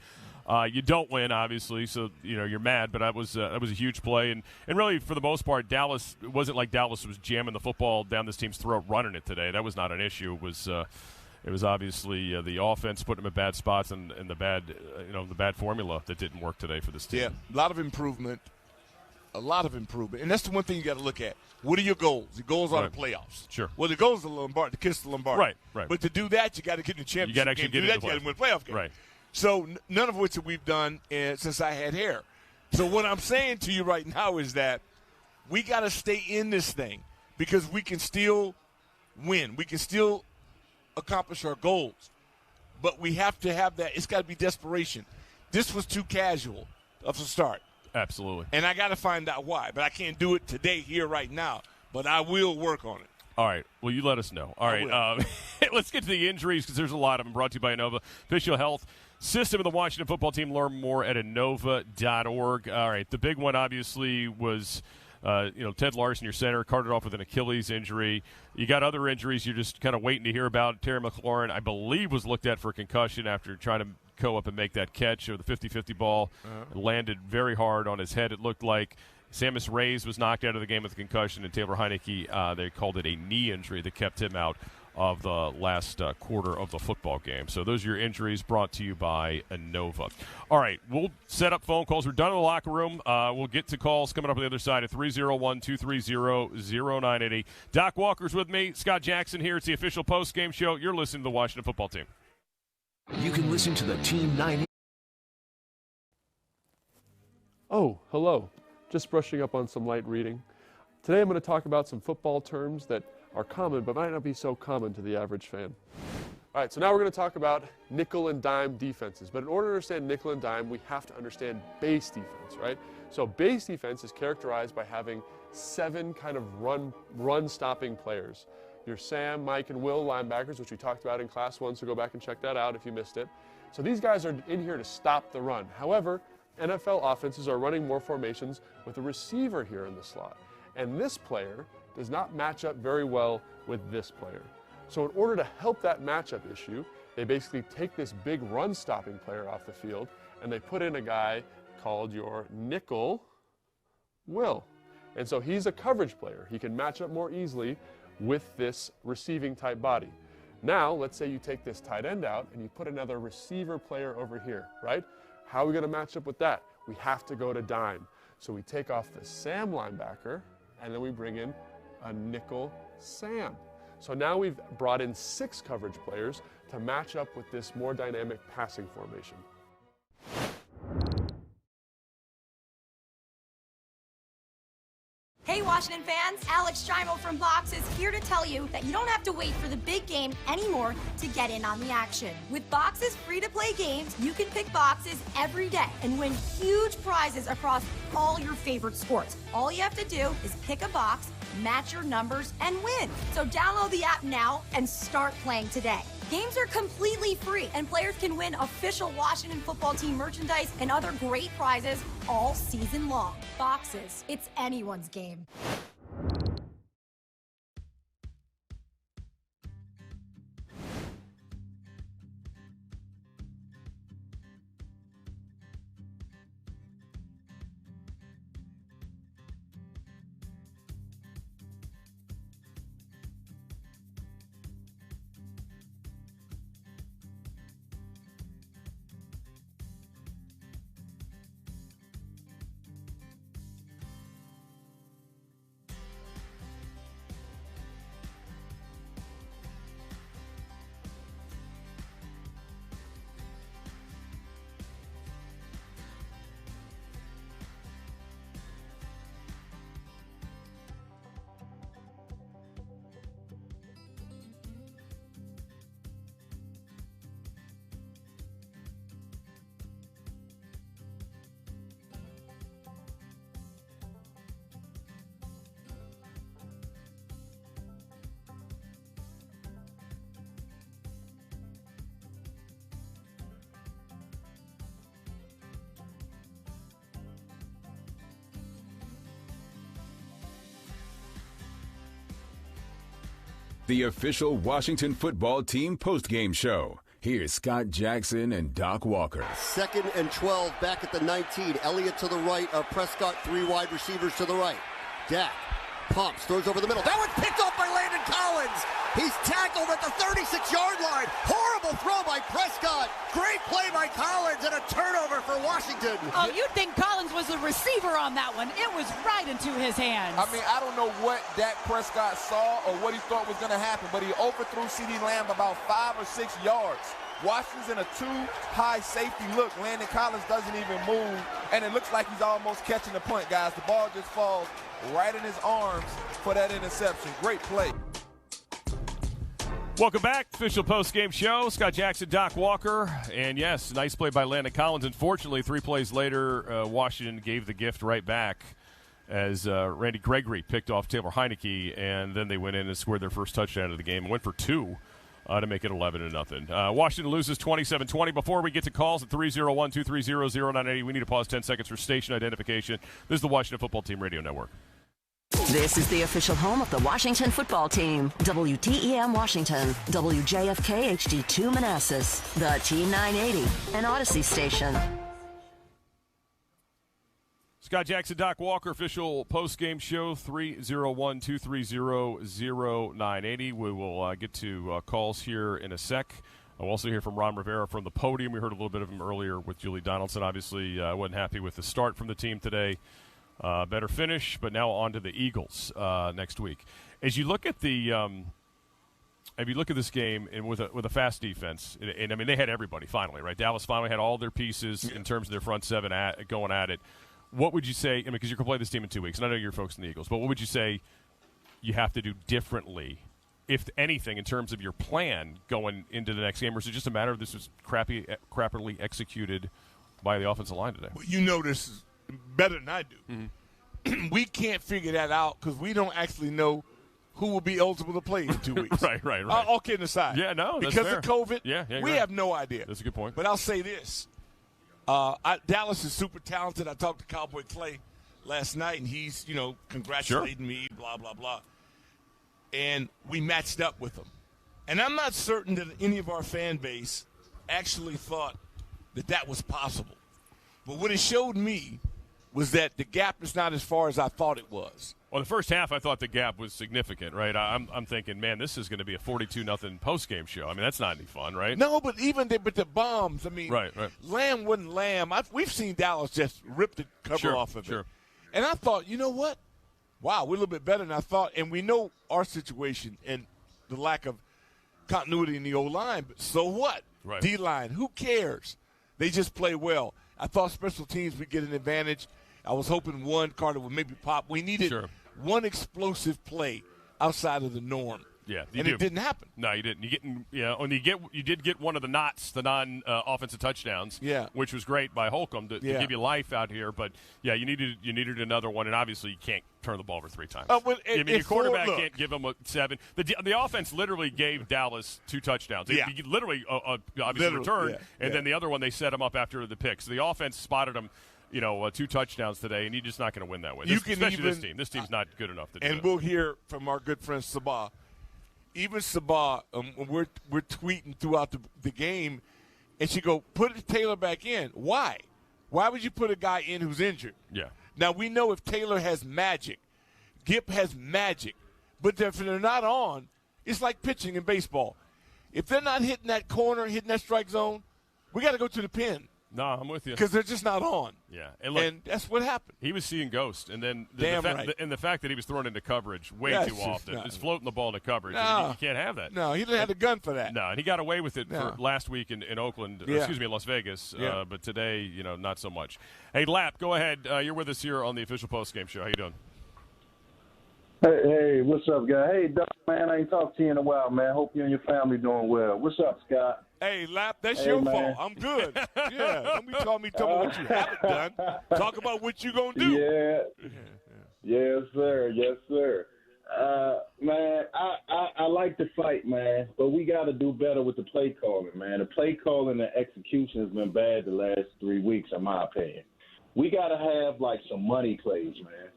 You don't win, obviously, so you're mad. But that was a huge play, and really for the most part, Dallas. It wasn't like Dallas was jamming the football down this team's throat, running it today. That was not an issue. It was obviously the offense putting them in bad spots and the bad formula that didn't work today for this team. Yeah, a lot of improvement, and that's the one thing you got to look at. What are your goals? The goals are the playoffs. Sure. Well, the goals are to kiss the Lombardi. Right. But to do that, you got to get in the championship. You got to actually game. get to do that, you got to win a playoff game. Right. So none of which we've done since I had hair. So what I'm saying to you right now is that we got to stay in this thing because we can still win. We can still accomplish our goals. But we have to have that. It's got to be desperation. This was too casual of a start. Absolutely. And I got to find out why. But I can't do it today, here, right now. But I will work on it. All right. Well, you let us know. All right. Let's get to the injuries because there's a lot of them. Brought to you by Innova. Official health system of the Washington football team. Learn more at Innova.org. All right. The big one, obviously, was Ted Larson, your center, carted off with an Achilles injury. You got other injuries you're just kind of waiting to hear about. Terry McLaurin, I believe, was looked at for concussion after trying to go up and make that catch of the 50-50 ball. It landed very hard on his head, it looked like. Samus Reyes was knocked out of the game with a concussion, and Taylor Heinecke, they called it a knee injury that kept him out of the last quarter of the football game. So those are your injuries brought to you by Innova. All right, we'll set up phone calls. We're done in the locker room. We'll get to calls coming up on the other side at 301-230-0980. Doc Walker's with me. Scott Jackson here. It's the official post-game show. You're listening to the Washington football team. You can listen to the Team 9. Oh, hello. Just brushing up on some light reading. Today I'm going to talk about some football terms that are common but might not be so common to the average fan. All right, so now we're going to talk about nickel and dime defenses. But in order to understand nickel and dime, we have to understand base defense, right? So base defense is characterized by having 7 kind of run-stopping players. Your Sam, Mike, and Will linebackers, which we talked about in Class 1, so go back and check that out if you missed it. So these guys are in here to stop the run. However, NFL offenses are running more formations with a receiver here in the slot. And this player does not match up very well with this player. So in order to help that matchup issue, they basically take this big run-stopping player off the field and they put in a guy called your nickel Will. And so he's a coverage player. He can match up more easily with this receiving type body. Now, let's say you take this tight end out and you put another receiver player over here, right? How are we going to match up with that? We have to go to dime. So we take off the Sam linebacker, and then we bring in a nickel Sam. So now we've brought in 6 coverage players to match up with this more dynamic passing formation. Hey, Washington fans, Alex Schreimel from Box is here to tell you that you don't have to wait for the big game anymore to get in on the action. With Box's free-to-play games, you can pick boxes every day and win huge prizes across all your favorite sports. All you have to do is pick a box, match your numbers, and win. So download the app now and start playing today. Games are completely free, and players can win official Washington football team merchandise and other great prizes all season long. Boxes, it's anyone's game. The official Washington football team postgame show. Here's Scott Jackson and Doc Walker. 2nd and 12 back at the 19. Elliott to the right of Prescott, 3 wide receivers to the right. Dak pumps, throws over the middle. That one's picked off by Landon Collins. He's tackled at the 36-yard line. Horrible throw by Prescott. Great play by Collins and a turnover for Washington. Oh, you'd think Collins was the receiver on that one. It was right into his hands. I mean, I don't know what Dak Prescott saw or what he thought was going to happen, but he overthrew CeeDee Lamb about 5 or 6 yards. Washington's in a too-high safety look. Landon Collins doesn't even move, and it looks like he's almost catching the punt, guys. The ball just falls right in his arms for that interception. Great play. Welcome back. Official post-game show. Scott Jackson, Doc Walker. And, yes, nice play by Landon Collins. Unfortunately, 3 plays later, Washington gave the gift right back as Randy Gregory picked off Taylor Heinecke, and then they went in and scored their first touchdown of the game and went for 2 to make it 11-0. Washington loses 27-20. Before we get to calls at 301-230-0980, we need to pause 10 seconds for station identification. This is the Washington Football Team Radio Network. This is the official home of the Washington Football Team. WTEM Washington, WJFK HD2 Manassas, the T980, and Odyssey Station. Scott Jackson, Doc Walker, official post-game show, 301-230-0980. We will get to calls here in a sec. I'll also hear from Ron Rivera from the podium. We heard a little bit of him earlier with Julie Donaldson. Obviously, wasn't happy with the start from the team today. Better finish, but now on to the Eagles next week. As you look at the, if you look at this game and with a fast defense, and I mean they had everybody finally, right? Dallas finally had all their pieces in terms of their front seven going at it. What would you say? I mean, because you're going to play this team in 2 weeks, and I know you're folks in the Eagles, but what would you say you have to do differently, if anything, in terms of your plan going into the next game, or is it just a matter of this was crappily executed by the offensive line today? Well, you know this better than I do. Mm-hmm. We can't figure that out because we don't actually know who will be eligible to play in 2 weeks. Right. All kidding aside. Yeah, no, that's because fair. of COVID, we have no idea. That's a good point. But I'll say this. Dallas is super talented. I talked to Cowboy Clay last night, and he's, congratulating me, blah, blah, blah. And we matched up with them. And I'm not certain that any of our fan base actually thought that was possible. But what it showed me was that the gap is not as far as I thought it was. Well, the first half, I thought the gap was significant, right? I'm thinking, man, this is going to be a 42-0 post-game show. I mean, that's not any fun, right? No, but even with the bombs, I mean, right. Lamb wasn't Lamb. We've seen Dallas just rip the cover off of it. And I thought, you know what? Wow, we're a little bit better than I thought. And we know our situation and the lack of continuity in the O-line, but so what? Right. D-line, who cares? They just play well. I thought special teams would get an advantage. I was hoping one Carter would maybe pop. We needed one explosive play outside of the norm. Yeah, and it didn't happen. No, you didn't. You did get one of the knots, the non-offensive touchdowns. Yeah. Which was great by Holcomb to give you life out here. But yeah, you needed another one, and obviously you can't turn the ball over 3 times. Your quarterback can't give them a 7. The offense literally gave Dallas 2 touchdowns. They literally obviously returned, and then the other one they set them up after the pick. So the offense spotted them. 2 touchdowns today, and you're just not going to win that way. Especially this team. This team's not good enough to do And that. we'll hear from our good friend Sabah. Even Sabah, we're tweeting throughout the game, and she go, put Taylor back in. Why? Why would you put a guy in who's injured? Yeah. Now, we know if Taylor has magic, Gipp has magic, but if they're not on, it's like pitching in baseball. If they're not hitting that corner, hitting that strike zone, we got to go to the pen. No, I'm with you. Because they're just not on. Yeah. And that's what happened. He was seeing ghosts. And then the fact that he was thrown into coverage way too often. He's floating the ball into coverage. No. You can't have that. No, he didn't have the gun for that. No, and he got away with it for last week in Oakland, in Las Vegas. Yeah. But today, not so much. Hey, Lap, go ahead. You're with us here on the official postgame show. How you doing? Hey, what's up, guy? Hey, Doc, man, I ain't talked to you in a while, man. Hope you and your family doing well. What's up, Scott? Hey, Lap, that's your man. fault. I'm good. Yeah, don't be calling me talking about what you haven't done. Talk about what you going to do. Yeah. Yes, sir. Yes, sir. Man, I like to fight, man, but we got to do better with the play calling, man. The play calling and execution has been bad the last 3 weeks, in my opinion. We got to have, some money plays, man.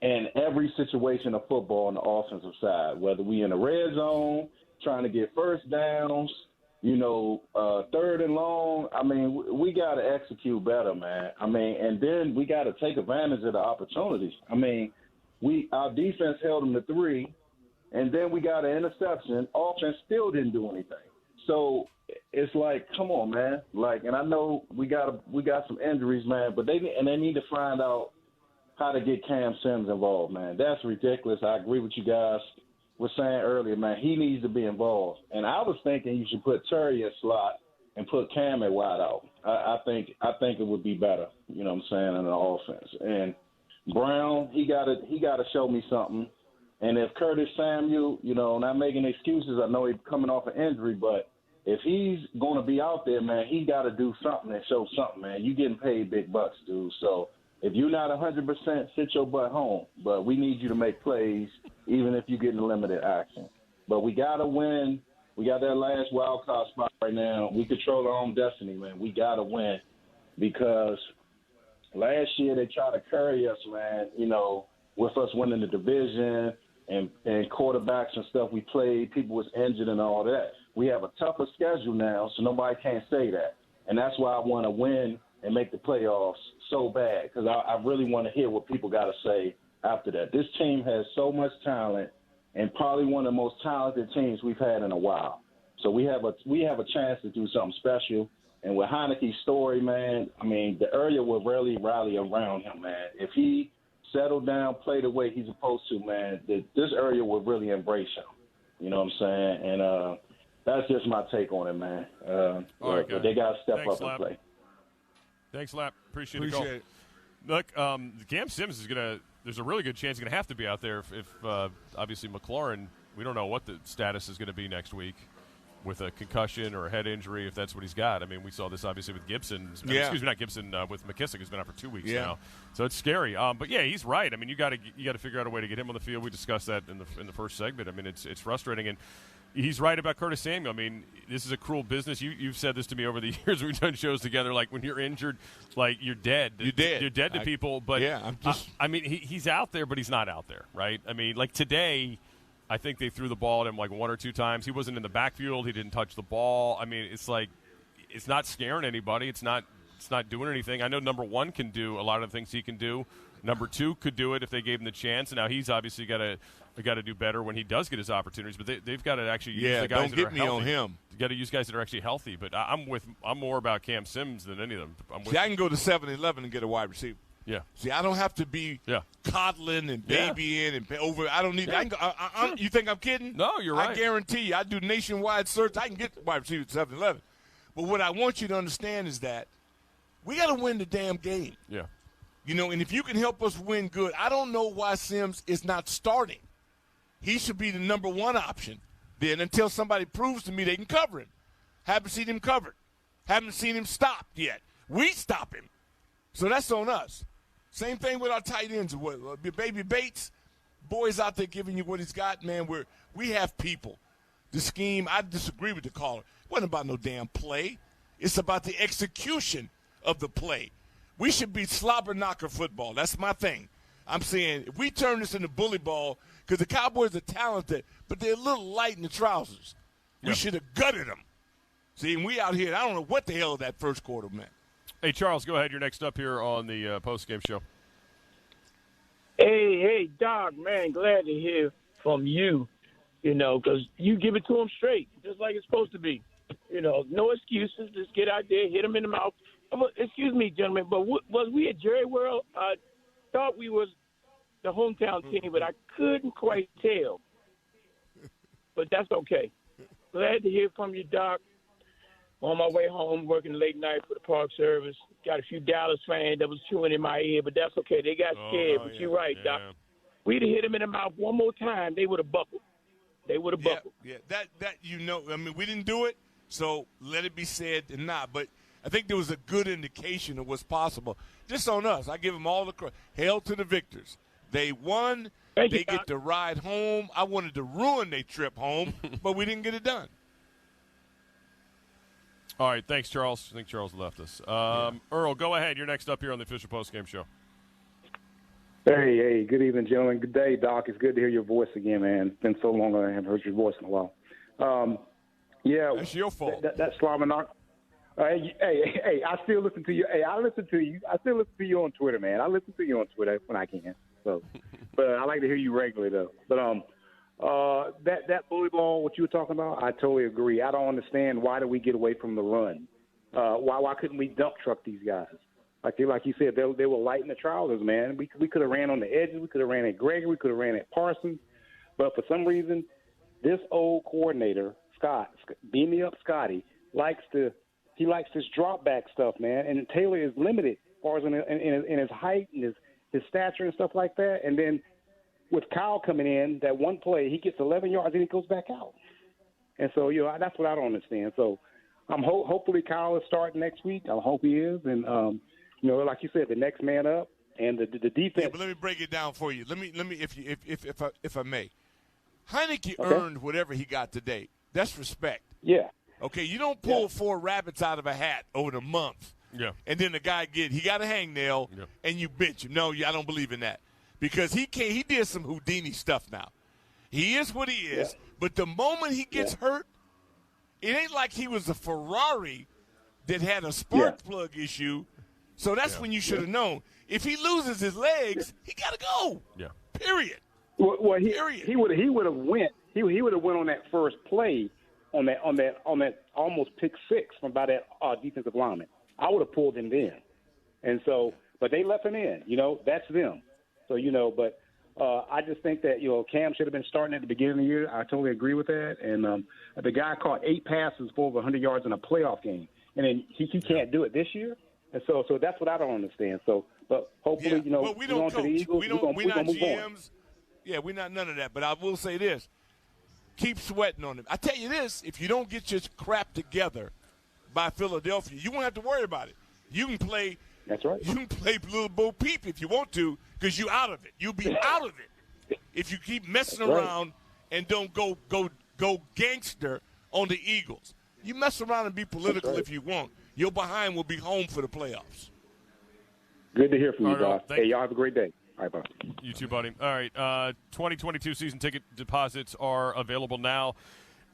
And every situation of football on the offensive side, whether we in the red zone, trying to get first downs, 3rd and long. I mean, we got to execute better, man. I mean, and then we got to take advantage of the opportunities. I mean, our defense held them to 3, and then we got an interception. Offense still didn't do anything. So it's like, come on, man. And I know we got some injuries, man, but they need to find out how to get Cam Sims involved, man. That's ridiculous. I agree with you guys were saying earlier, man. He needs to be involved. And I was thinking you should put Terry in slot and put Cam at wide out. I think it would be better, you know what I'm saying, in the offense. And Brown, he got to show me something. And if Curtis Samuel, not making excuses, I know he's coming off an injury, but if he's going to be out there, man, he got to do something and show something, man. You getting paid big bucks, dude. So if you're not 100%, sit your butt home. But we need you to make plays, even if you're getting limited action. But we got to win. We got that last wild card spot right now. We control our own destiny, man. We got to win because last year they tried to carry us, man, with us winning the division and quarterbacks and stuff we played. People was injured and all that. We have a tougher schedule now, so nobody can't say that. And that's why I want to win and make the playoffs so bad, because I really want to hear what people got to say after that. This team has so much talent and probably one of the most talented teams we've had in a while. So we have a chance to do something special. And with Heinecke's story, man, I mean, the area will really rally around him, man. If he settled down, play the way he's supposed to, man, this area will really embrace him. You know what I'm saying? And that's just my take on it, man. All right, but they got to step Thanks, up and Lap. play. Thanks, Lap. Appreciate it. Look, Cam Sims is going to – there's a really good chance he's going to have to be out there if obviously McLaurin – we don't know what the status is going to be next week with a concussion or a head injury, if that's what he's got. I mean, we saw this obviously with Gibson. Excuse me, not Gibson, with McKissick, who's been out for 2 weeks now. So it's scary. But, yeah, he's right. I mean, you got to figure out a way to get him on the field. We discussed that in the first segment. I mean, it's frustrating. And he's right about Curtis Samuel. I mean, this is a cruel business. You've said this to me over the years. We've done shows together. Like, when you're injured, you're dead. You're dead. You're dead to people. But, I mean, he's out there, but he's not out there, right? I mean, like today – I think they threw the ball at him 1 or 2 times. He wasn't in the backfield. He didn't touch the ball. I mean, it's it's not scaring anybody. It's not doing anything. I know number 1 can do a lot of the things he can do. Number 2 could do it if they gave him the chance. And now he's obviously got to do better when he does get his opportunities. But they've got to actually use the guys that are healthy. Don't get me on him. You got to use guys that are actually healthy. But I'm more about Cam Sims than any of them. I can go to 7-Eleven and get a wide receiver. Yeah. See, I don't have to be coddling and babying and over. I don't need. Yeah. You think I'm kidding? No, you're right. I guarantee you, I do nationwide search. I can get wide receiver at 7-Eleven. But what I want you to understand is that we got to win the damn game. Yeah. And if you can help us win, good. I don't know why Sims is not starting. He should be the number one option then until somebody proves to me they can cover him. Haven't seen him covered. Haven't seen him stopped yet. We stop him. So that's on us. Same thing with our tight ends. Baby Bates, boys out there giving you what he's got, man. We have people. The scheme, I disagree with the caller. It wasn't about no damn play. It's about the execution of the play. We should be slobber knocker football. That's my thing. I'm saying if we turn this into bully ball, because the Cowboys are talented, but they're a little light in the trousers. We should have gutted them. See, and we out here, I don't know what the hell that first quarter meant. Hey, Charles, go ahead. You're next up here on the post-game show. Hey, Doc, man, glad to hear from you, because you give it to them straight, just like it's supposed to be. No excuses. Just get out there, hit them in the mouth. Excuse me, gentlemen, but was we at Jerry World? I thought we was the hometown team, but I couldn't quite tell. But that's okay. Glad to hear from you, Doc. On my way home, working late night for the Park Service. Got a few Dallas fans that was chewing in my ear, but that's okay. They got scared, but you're right, Doc. We'd have hit them in the mouth one more time, they would have buckled. They would have buckled. Yeah, that we didn't do it, so let it be said and not. But I think there was a good indication of what's possible. Just on us, I give them all the credit. Hail to the victors. They won. They get to ride home. I wanted to ruin their trip home, but we didn't get it done. All right, thanks, Charles. I think Charles left us. Earl, go ahead. You're next up here on the official postgame show. Hey, good evening, gentlemen. Good day, Doc. It's good to hear your voice again, man. It's been so long I haven't heard your voice in a while. That's your fault. That's Slobberknock. Hey, I still listen to you. Hey, I listen to you. I still listen to you on Twitter, man. I listen to you on Twitter when I can. So, but I like to hear you regularly, though. But that bully ball, what you were talking about, I totally agree. I don't understand why do we get away from the run? Why couldn't we dump truck these guys? Like you said, they were light in the trousers, man. We could have ran on the edges. We could have ran at Gregory. We could have ran at Parsons. But for some reason, this old coordinator, Scott, beam me up, Scotty, likes this drop back stuff, man. And Taylor is limited as far as in his height and his stature and stuff like that. And then with Kyle coming in, that one play, he gets 11 yards and he goes back out. And so, that's what I don't understand. So hopefully Kyle is starting next week. I hope he is. And, like you said, the next man up and the defense. Yeah, but let me break it down for you. Let me, if I may. Heinecke earned whatever he got today. That's respect. Yeah. Okay, you don't pull 4 rabbits out of a hat over the month. Yeah. And then the guy he got a hangnail and you bitch him. No, I don't believe in that. Because he did some Houdini stuff now. He is what he is. Yeah. But the moment he gets hurt, it ain't like he was a Ferrari that had a spark plug issue. So that's when you should have known. If he loses his legs, he got to go. Yeah. Period. Well, he would have went. He would have went on that first play on that almost pick six from by that defensive lineman. I would have pulled him then. And so, but they left him in. That's them. So, but I just think that, Cam should have been starting at the beginning of the year. I totally agree with that. And the guy caught 8 passes for over 100 yards in a playoff game. And then he can't do it this year. And so that's what I don't understand. So, but hopefully, well, we don't coach. To the Eagles, we're not GMs. Yeah, we're not none of that. But I will say this. Keep sweating on him. I tell you this, if you don't get your crap together by Philadelphia, you won't have to worry about it. You can play. That's right. You can play Little Bo Peep if you want to, because you're out of it. You'll be out of it if you keep messing around and don't go gangster on the Eagles. You mess around and be political if you want. Your behind will be home for the playoffs. Good to hear from you, Doc. Hey, y'all have a great day. All right, bye. You too, buddy. All right, 2022 season ticket deposits are available now.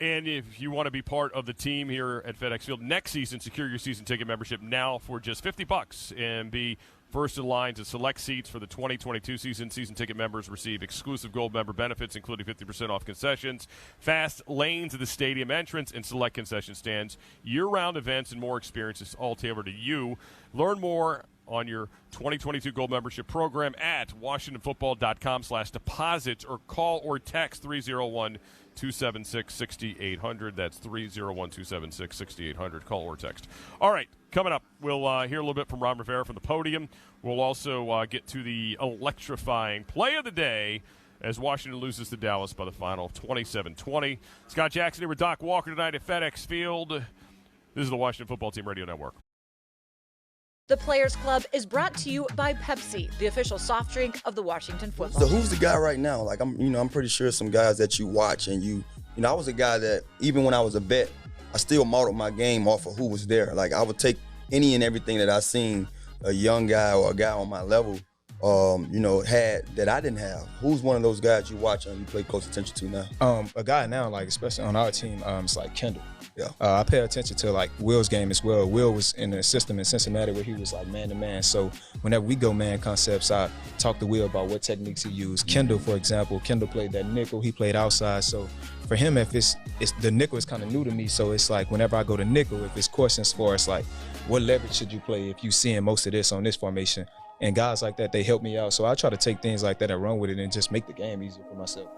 And if you want to be part of the team here at FedEx Field next season, secure your season ticket membership now for just $50 and be first in line to select seats for the 2022 season. Season ticket members receive exclusive gold member benefits, including 50% off concessions, fast lanes at the stadium entrance, and select concession stands, year-round events, and more experiences all tailored to you. Learn more on your 2022 gold membership program at washingtonfootball.com/deposits or call or text 301-2 301-276-6800. That's 301-276-6800. Call or text. All right, coming up, we'll hear a little bit from Ron Rivera from the podium. We'll also get to the electrifying play of the day as Washington loses to Dallas by the final of 27-20. Scott Jackson here with Doc Walker tonight at FedEx Field. This is the Washington Football Team Radio Network. The Players Club is brought to you by Pepsi, the official soft drink of the Washington Football So Team. who's the guy right now? Like I'm pretty sure some guys that you watch and I was a guy that even when I was a vet, I still modeled my game off of who was there. Like I would take any and everything that I seen a young guy or a guy on my level had that I didn't have. Who's one of those guys you watch and you pay close attention to now? A guy now, like especially on our team, it's like Kendall. Yeah. I pay attention to like Will's game as well. Will was in a system in Cincinnati where he was like man to man. So whenever we go man concepts, I talk to Will about what techniques he used. Kendall, for example, played that nickel. He played outside. So for him, if it's the nickel is kind of new to me. So it's like whenever I go to nickel, if it's questions for us like what leverage should you play if you seeing most of this on this formation. And guys like that, they help me out. So I try to take things like that and run with it and just make the game easier for myself.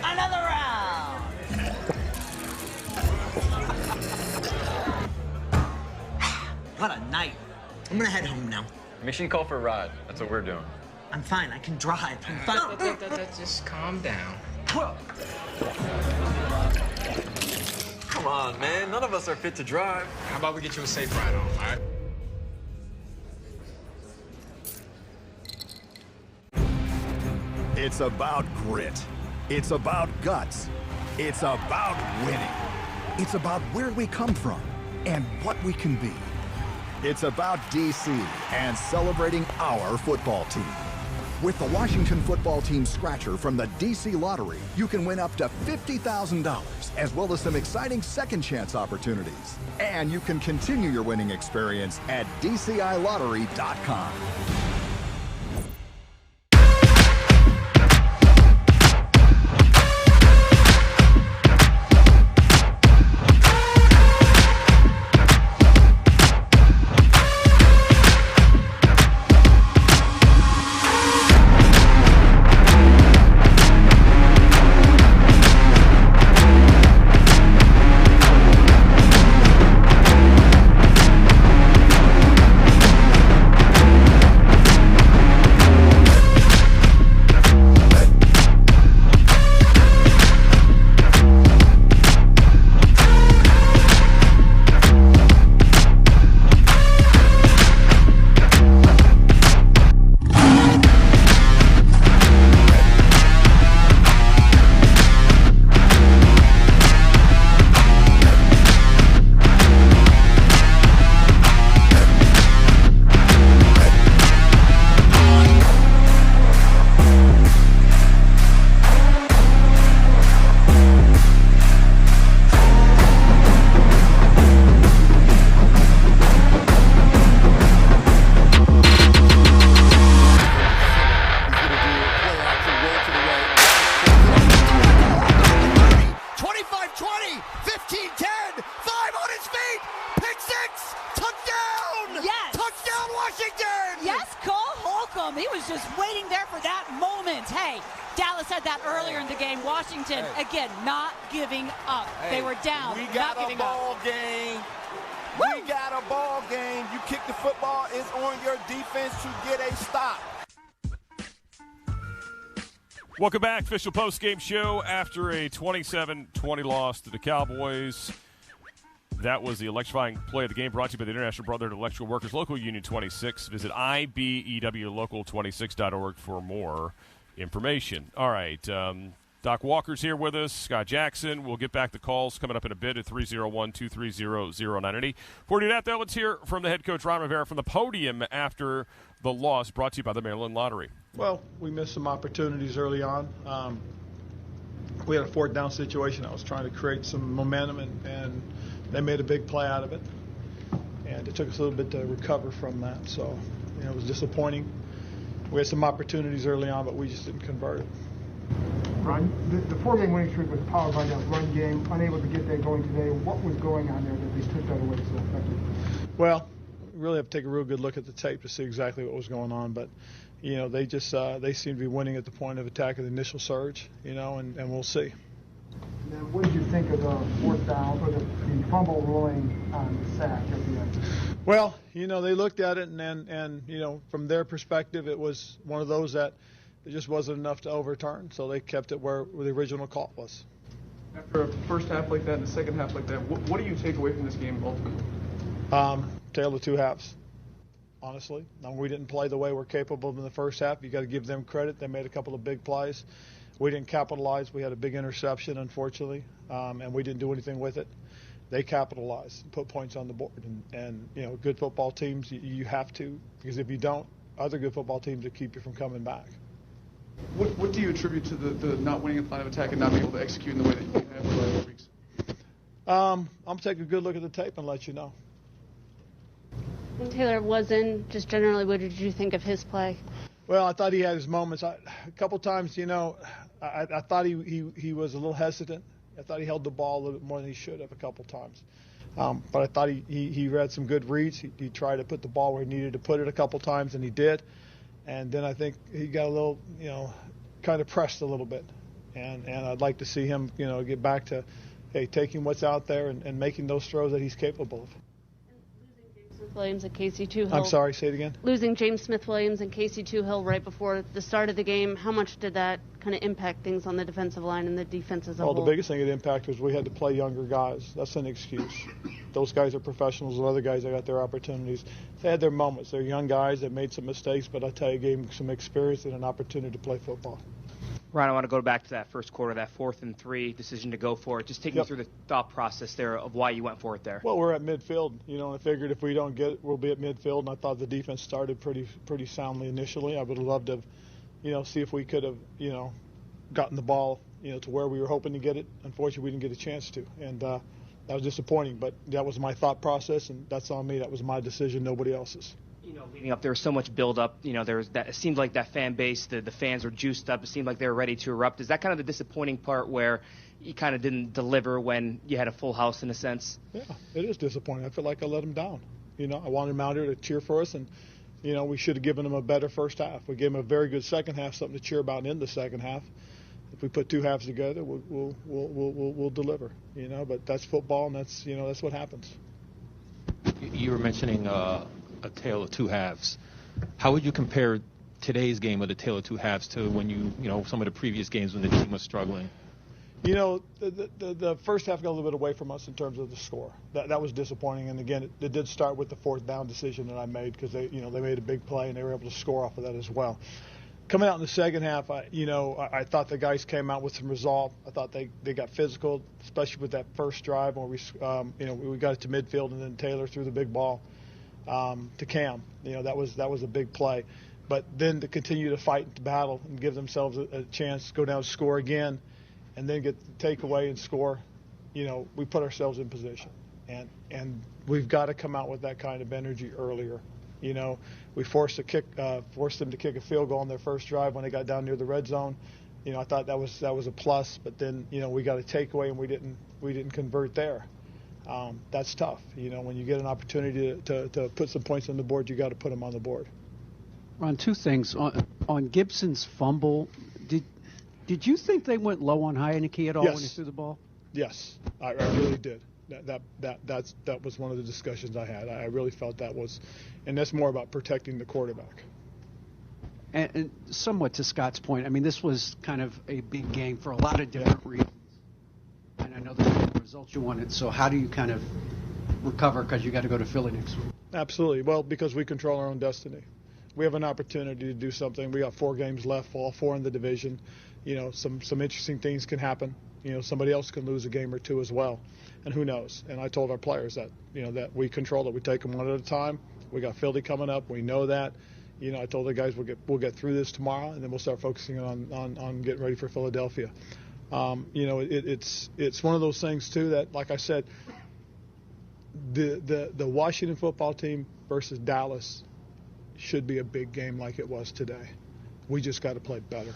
Another round. What a night. I'm gonna head home now. Make sure you call for a ride. That's what we're doing. I'm fine. I can drive. I'm fine. Just calm down. Come on, man. None of us are fit to drive. How about we get you a safe ride home, all right? It's about grit. It's about guts. It's about winning. It's about where we come from and what we can be. It's about DC and celebrating our football team. With the Washington Football Team Scratcher from the DC Lottery, you can win up to $50,000, as well as some exciting second chance opportunities. And you can continue your winning experience at DCILottery.com. Dallas said that earlier in the game. Washington, again, not giving up. They were down, we not got giving a ball up. game. We got a ball game. You kick the football, it's on your defense to get a stop. Welcome back. Official postgame show after a 27-20 loss to the Cowboys. That was the electrifying play of the game brought to you by the International Brotherhood of Electrical Workers, Local Union 26. Visit ibewlocal26.org for more information. All right. Doc Walker's here with us. Scott Jackson. We'll get back the calls coming up in a bit at 301-230-0990. Before we do that, though, let's hear from the head coach, Ron Rivera, from the podium after the loss brought to you by the Maryland Lottery. Well, we missed some opportunities early on. We had a fourth down situation. I was trying to create some momentum, and they made a big play out of it. And it took us a little bit to recover from that. So, it was disappointing. We had some opportunities early on, but we just didn't convert it. Ron, the four-game winning streak was powered by that run game, unable to get that going today. What was going on there that they took that away so effectively? Well, really have to take a real good look at the tape to see exactly what was going on. But, they just they seem to be winning at the point of attack of the initial surge, and we'll see. And then what did you think of the fourth down or the fumble ruling on the sack at the end? Well, they looked at it, and from their perspective, it was one of those that it just wasn't enough to overturn, so they kept it where the original call was. After a first half like that and a second half like that, what do you take away from this game ultimately? Tale of two halves, honestly. We didn't play the way we're capable of in the first half. You got to give them credit. They made a couple of big plays. We didn't capitalize. We had a big interception, unfortunately, and we didn't do anything with it. They capitalized, put points on the board, and good football teams, you have to, because if you don't, other good football teams will keep you from coming back. What do you attribute to the not winning at the line of attack and not being able to execute in the way that you have for the last 4 weeks? I'm going to take a good look at the tape and let you know. When Taylor wasn't, just generally, what did you think of his play? Well, I thought he had his moments. A couple times, I thought he was a little hesitant. I thought he held the ball a little bit more than he should have a couple times. But I thought he read some good reads. He tried to put the ball where he needed to put it a couple times, and he did. And then I think he got a little, kind of pressed a little bit. And I'd like to see him, get back to, taking what's out there and making those throws that he's capable of. Williams and Casey Toohill. I'm sorry, say it again. Losing James Smith-Williams and Casey Toohill right before the start of the game, how much did that kind of impact things on the defensive line and the defense as a whole? Well, the biggest thing it impacted was we had to play younger guys. That's an excuse. Those guys are professionals, and other guys that got their opportunities. They had their moments. They're young guys that made some mistakes, but I tell you, gave them some experience and an opportunity to play football. Ron, I want to go back to that first quarter, that 4th and 3 decision to go for it. Just take me through the thought process there of why you went for it there. Well, we're at midfield, and I figured if we don't get it, we'll be at midfield, and I thought the defense started pretty soundly initially. I would have loved to, see if we could have, gotten the ball, to where we were hoping to get it. Unfortunately, we didn't get a chance to, and that was disappointing, but that was my thought process, and that's on me. That was my decision, nobody else's. Leading up, there was so much build-up. There was that. It seemed like that fan base, the fans were juiced up. It seemed like they were ready to erupt. Is that kind of the disappointing part where you kind of didn't deliver when you had a full house in a sense? Yeah, it is disappointing. I feel like I let them down. I wanted them out here to cheer for us, and we should have given them a better first half. We gave them a very good second half, something to cheer about in the second half. If we put two halves together, we'll deliver. But that's football, and that's what happens. You were mentioning a tale of two halves. How would you compare today's game with a tale of two halves to when some of the previous games when the team was struggling? The first half got a little bit away from us in terms of the score. That was disappointing. And again, it did start with the 4th down decision that I made because they made a big play and they were able to score off of that as well. Coming out in the second half, I thought the guys came out with some resolve. I thought they got physical, especially with that first drive where we got it to midfield and then Taylor threw the big ball to Cam. That was a big play. But then to continue to fight and to battle and give themselves a chance to go down and score again and then get the takeaway and score, we put ourselves in position. And we've got to come out with that kind of energy earlier. We forced them to kick a field goal on their first drive when they got down near the red zone. I thought that was a plus, but then we got a takeaway and we didn't convert there. That's tough. When you get an opportunity to put some points on the board, you got to put them on the board. Ron, two things on Gibson's fumble. Did you think they went low on Heinecke at all when he threw the ball? Yes, I really did. That was one of the discussions I had. I really felt that was, and that's more about protecting the quarterback. And somewhat to Scott's point, I mean, this was kind of a big game for a lot of different reasons. And I know the results you wanted. So how do you kind of recover because you got to go to Philly next week? Absolutely. Well, because we control our own destiny. We have an opportunity to do something. We got 4 games left, all 4 in the division. Some interesting things can happen. Somebody else can lose a game or 2 as well. And who knows? And I told our players that, that we control it. We take them one at a time. We got Philly coming up. We know that. I told the guys we'll get through this tomorrow, and then we'll start focusing on getting ready for Philadelphia. It's one of those things too that, like I said, the Washington football team versus Dallas should be a big game like it was today. We just got to play better.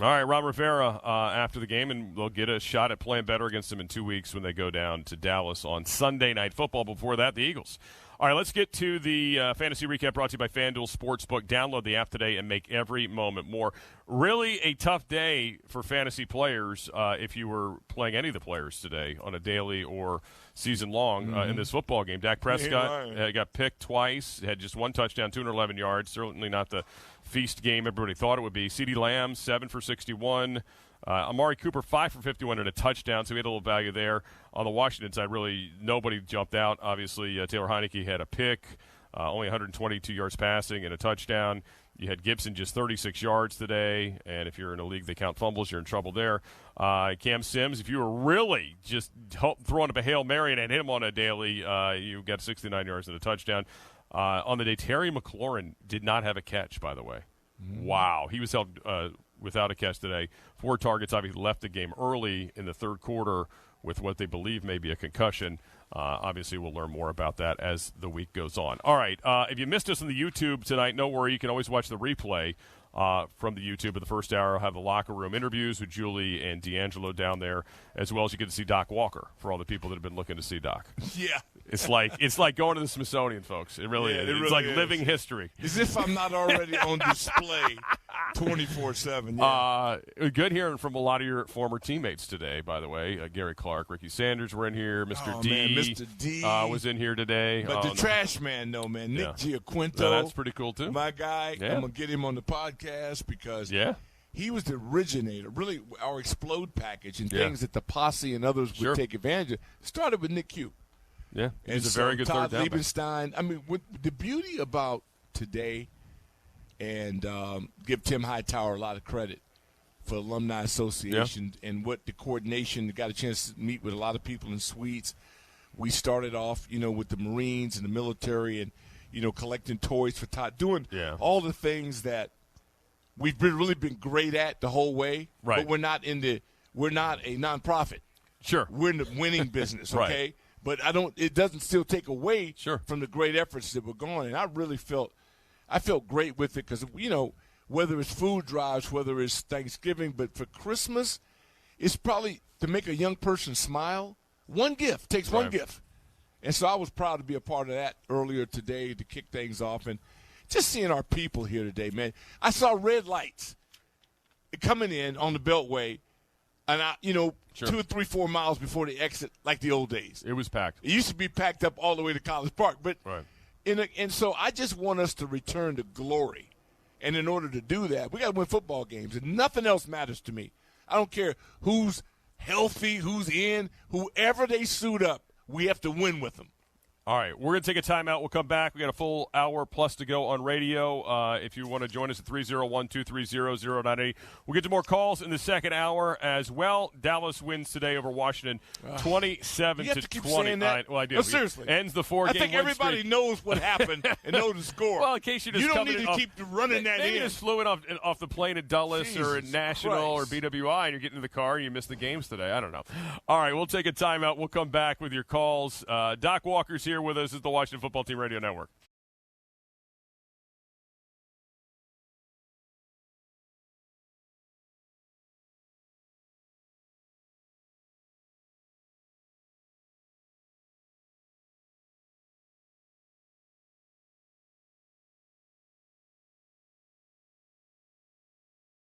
All right, Ron Rivera after the game, and they'll get a shot at playing better against them in 2 weeks when they go down to Dallas on Sunday Night Football. Before that, the Eagles. All right, let's get to the fantasy recap brought to you by FanDuel Sportsbook. Download the app today and make every moment more. Really a tough day for fantasy players if you were playing any of the players today on a daily or season-long in this football game. Dak Prescott got picked twice, had just one touchdown, 211 yards. Certainly not the feast game everybody thought it would be. CeeDee Lamb, 7 for 61. Amari Cooper, 5 for 51 and a touchdown, so we had a little value there. On the Washington side, really nobody jumped out. Obviously, Taylor Heinecke had a pick, only 122 yards passing and a touchdown. You had Gibson just 36 yards today, and if you're in a league that count fumbles, you're in trouble there. Cam Sims, if you were really just throwing up a Hail Mary and hit him on a daily, you got 69 yards and a touchdown. On the day, Terry McLaurin did not have a catch, by the way. Wow. He was held without a catch today. 4 targets, obviously left the game early in the third quarter with what they believe may be a concussion. Obviously, we'll learn more about that as the week goes on. All right, if you missed us on the YouTube tonight, no worry. You can always watch the replay from the YouTube of the first hour. I'll have the locker room interviews with Julie and D'Angelo down there, as well as you get to see Doc Walker for all the people that have been looking to see Doc. Yeah. It's like going to the Smithsonian, folks. It really is. It's like living history. As if I'm not already on display 24/7. Yeah. Good hearing from a lot of your former teammates today, by the way. Gary Clark, Ricky Sanders were in here. Mr. D, man, Mr. D was in here today. But the trash man, though, man. Nick Giaquinto. No, that's pretty cool, too. My guy. Yeah. I'm going to get him on the podcast because he was the originator, really, our Explode package and things that the posse and others would take advantage of. Started with Nick Q. Yeah, he's and a very good Todd third down Liebenstein. I mean, the beauty about today, and give Tim Hightower a lot of credit for Alumni Association and what the coordination, got a chance to meet with a lot of people in suites. We started off, with the Marines and the military and, collecting toys for Todd, doing all the things that we've really been great at the whole way. Right. But we're not a nonprofit. Sure. We're in the winning business, okay? Right. But it doesn't still take away from the great efforts that were going. And I really felt great with it because, whether it's food drives, whether it's Thanksgiving, but for Christmas, it's probably to make a young person smile. One gift takes one gift. And so I was proud to be a part of that earlier today to kick things off. And just seeing our people here today, man. I saw red lights coming in on the Beltway. And, 2 or 3, 4 miles before the exit, like the old days. It was packed. It used to be packed up all the way to College Park. But and so I just want us to return to glory. And in order to do that, we got to win football games. And nothing else matters to me. I don't care who's healthy, who's in, whoever they suit up, we have to win with them. All right, we're going to take a timeout. We'll come back. We got a full hour plus to go on radio. If you want to join us at 301-230-0980. We'll get to more calls in the second hour as well. Dallas wins today over Washington, 27-29. Well, I do. No, seriously. Ends the 4-game I think everybody streak. knows what happened and knows the score. Well, in case you just don't need to keep running that maybe in. you just flew in off the plane at Dulles or at National or BWI, and you're getting in the car and you missed the games today. I don't know. All right, we'll take a timeout. We'll come back with your calls. Doc Walker's here with us at the Washington Football Team Radio Network.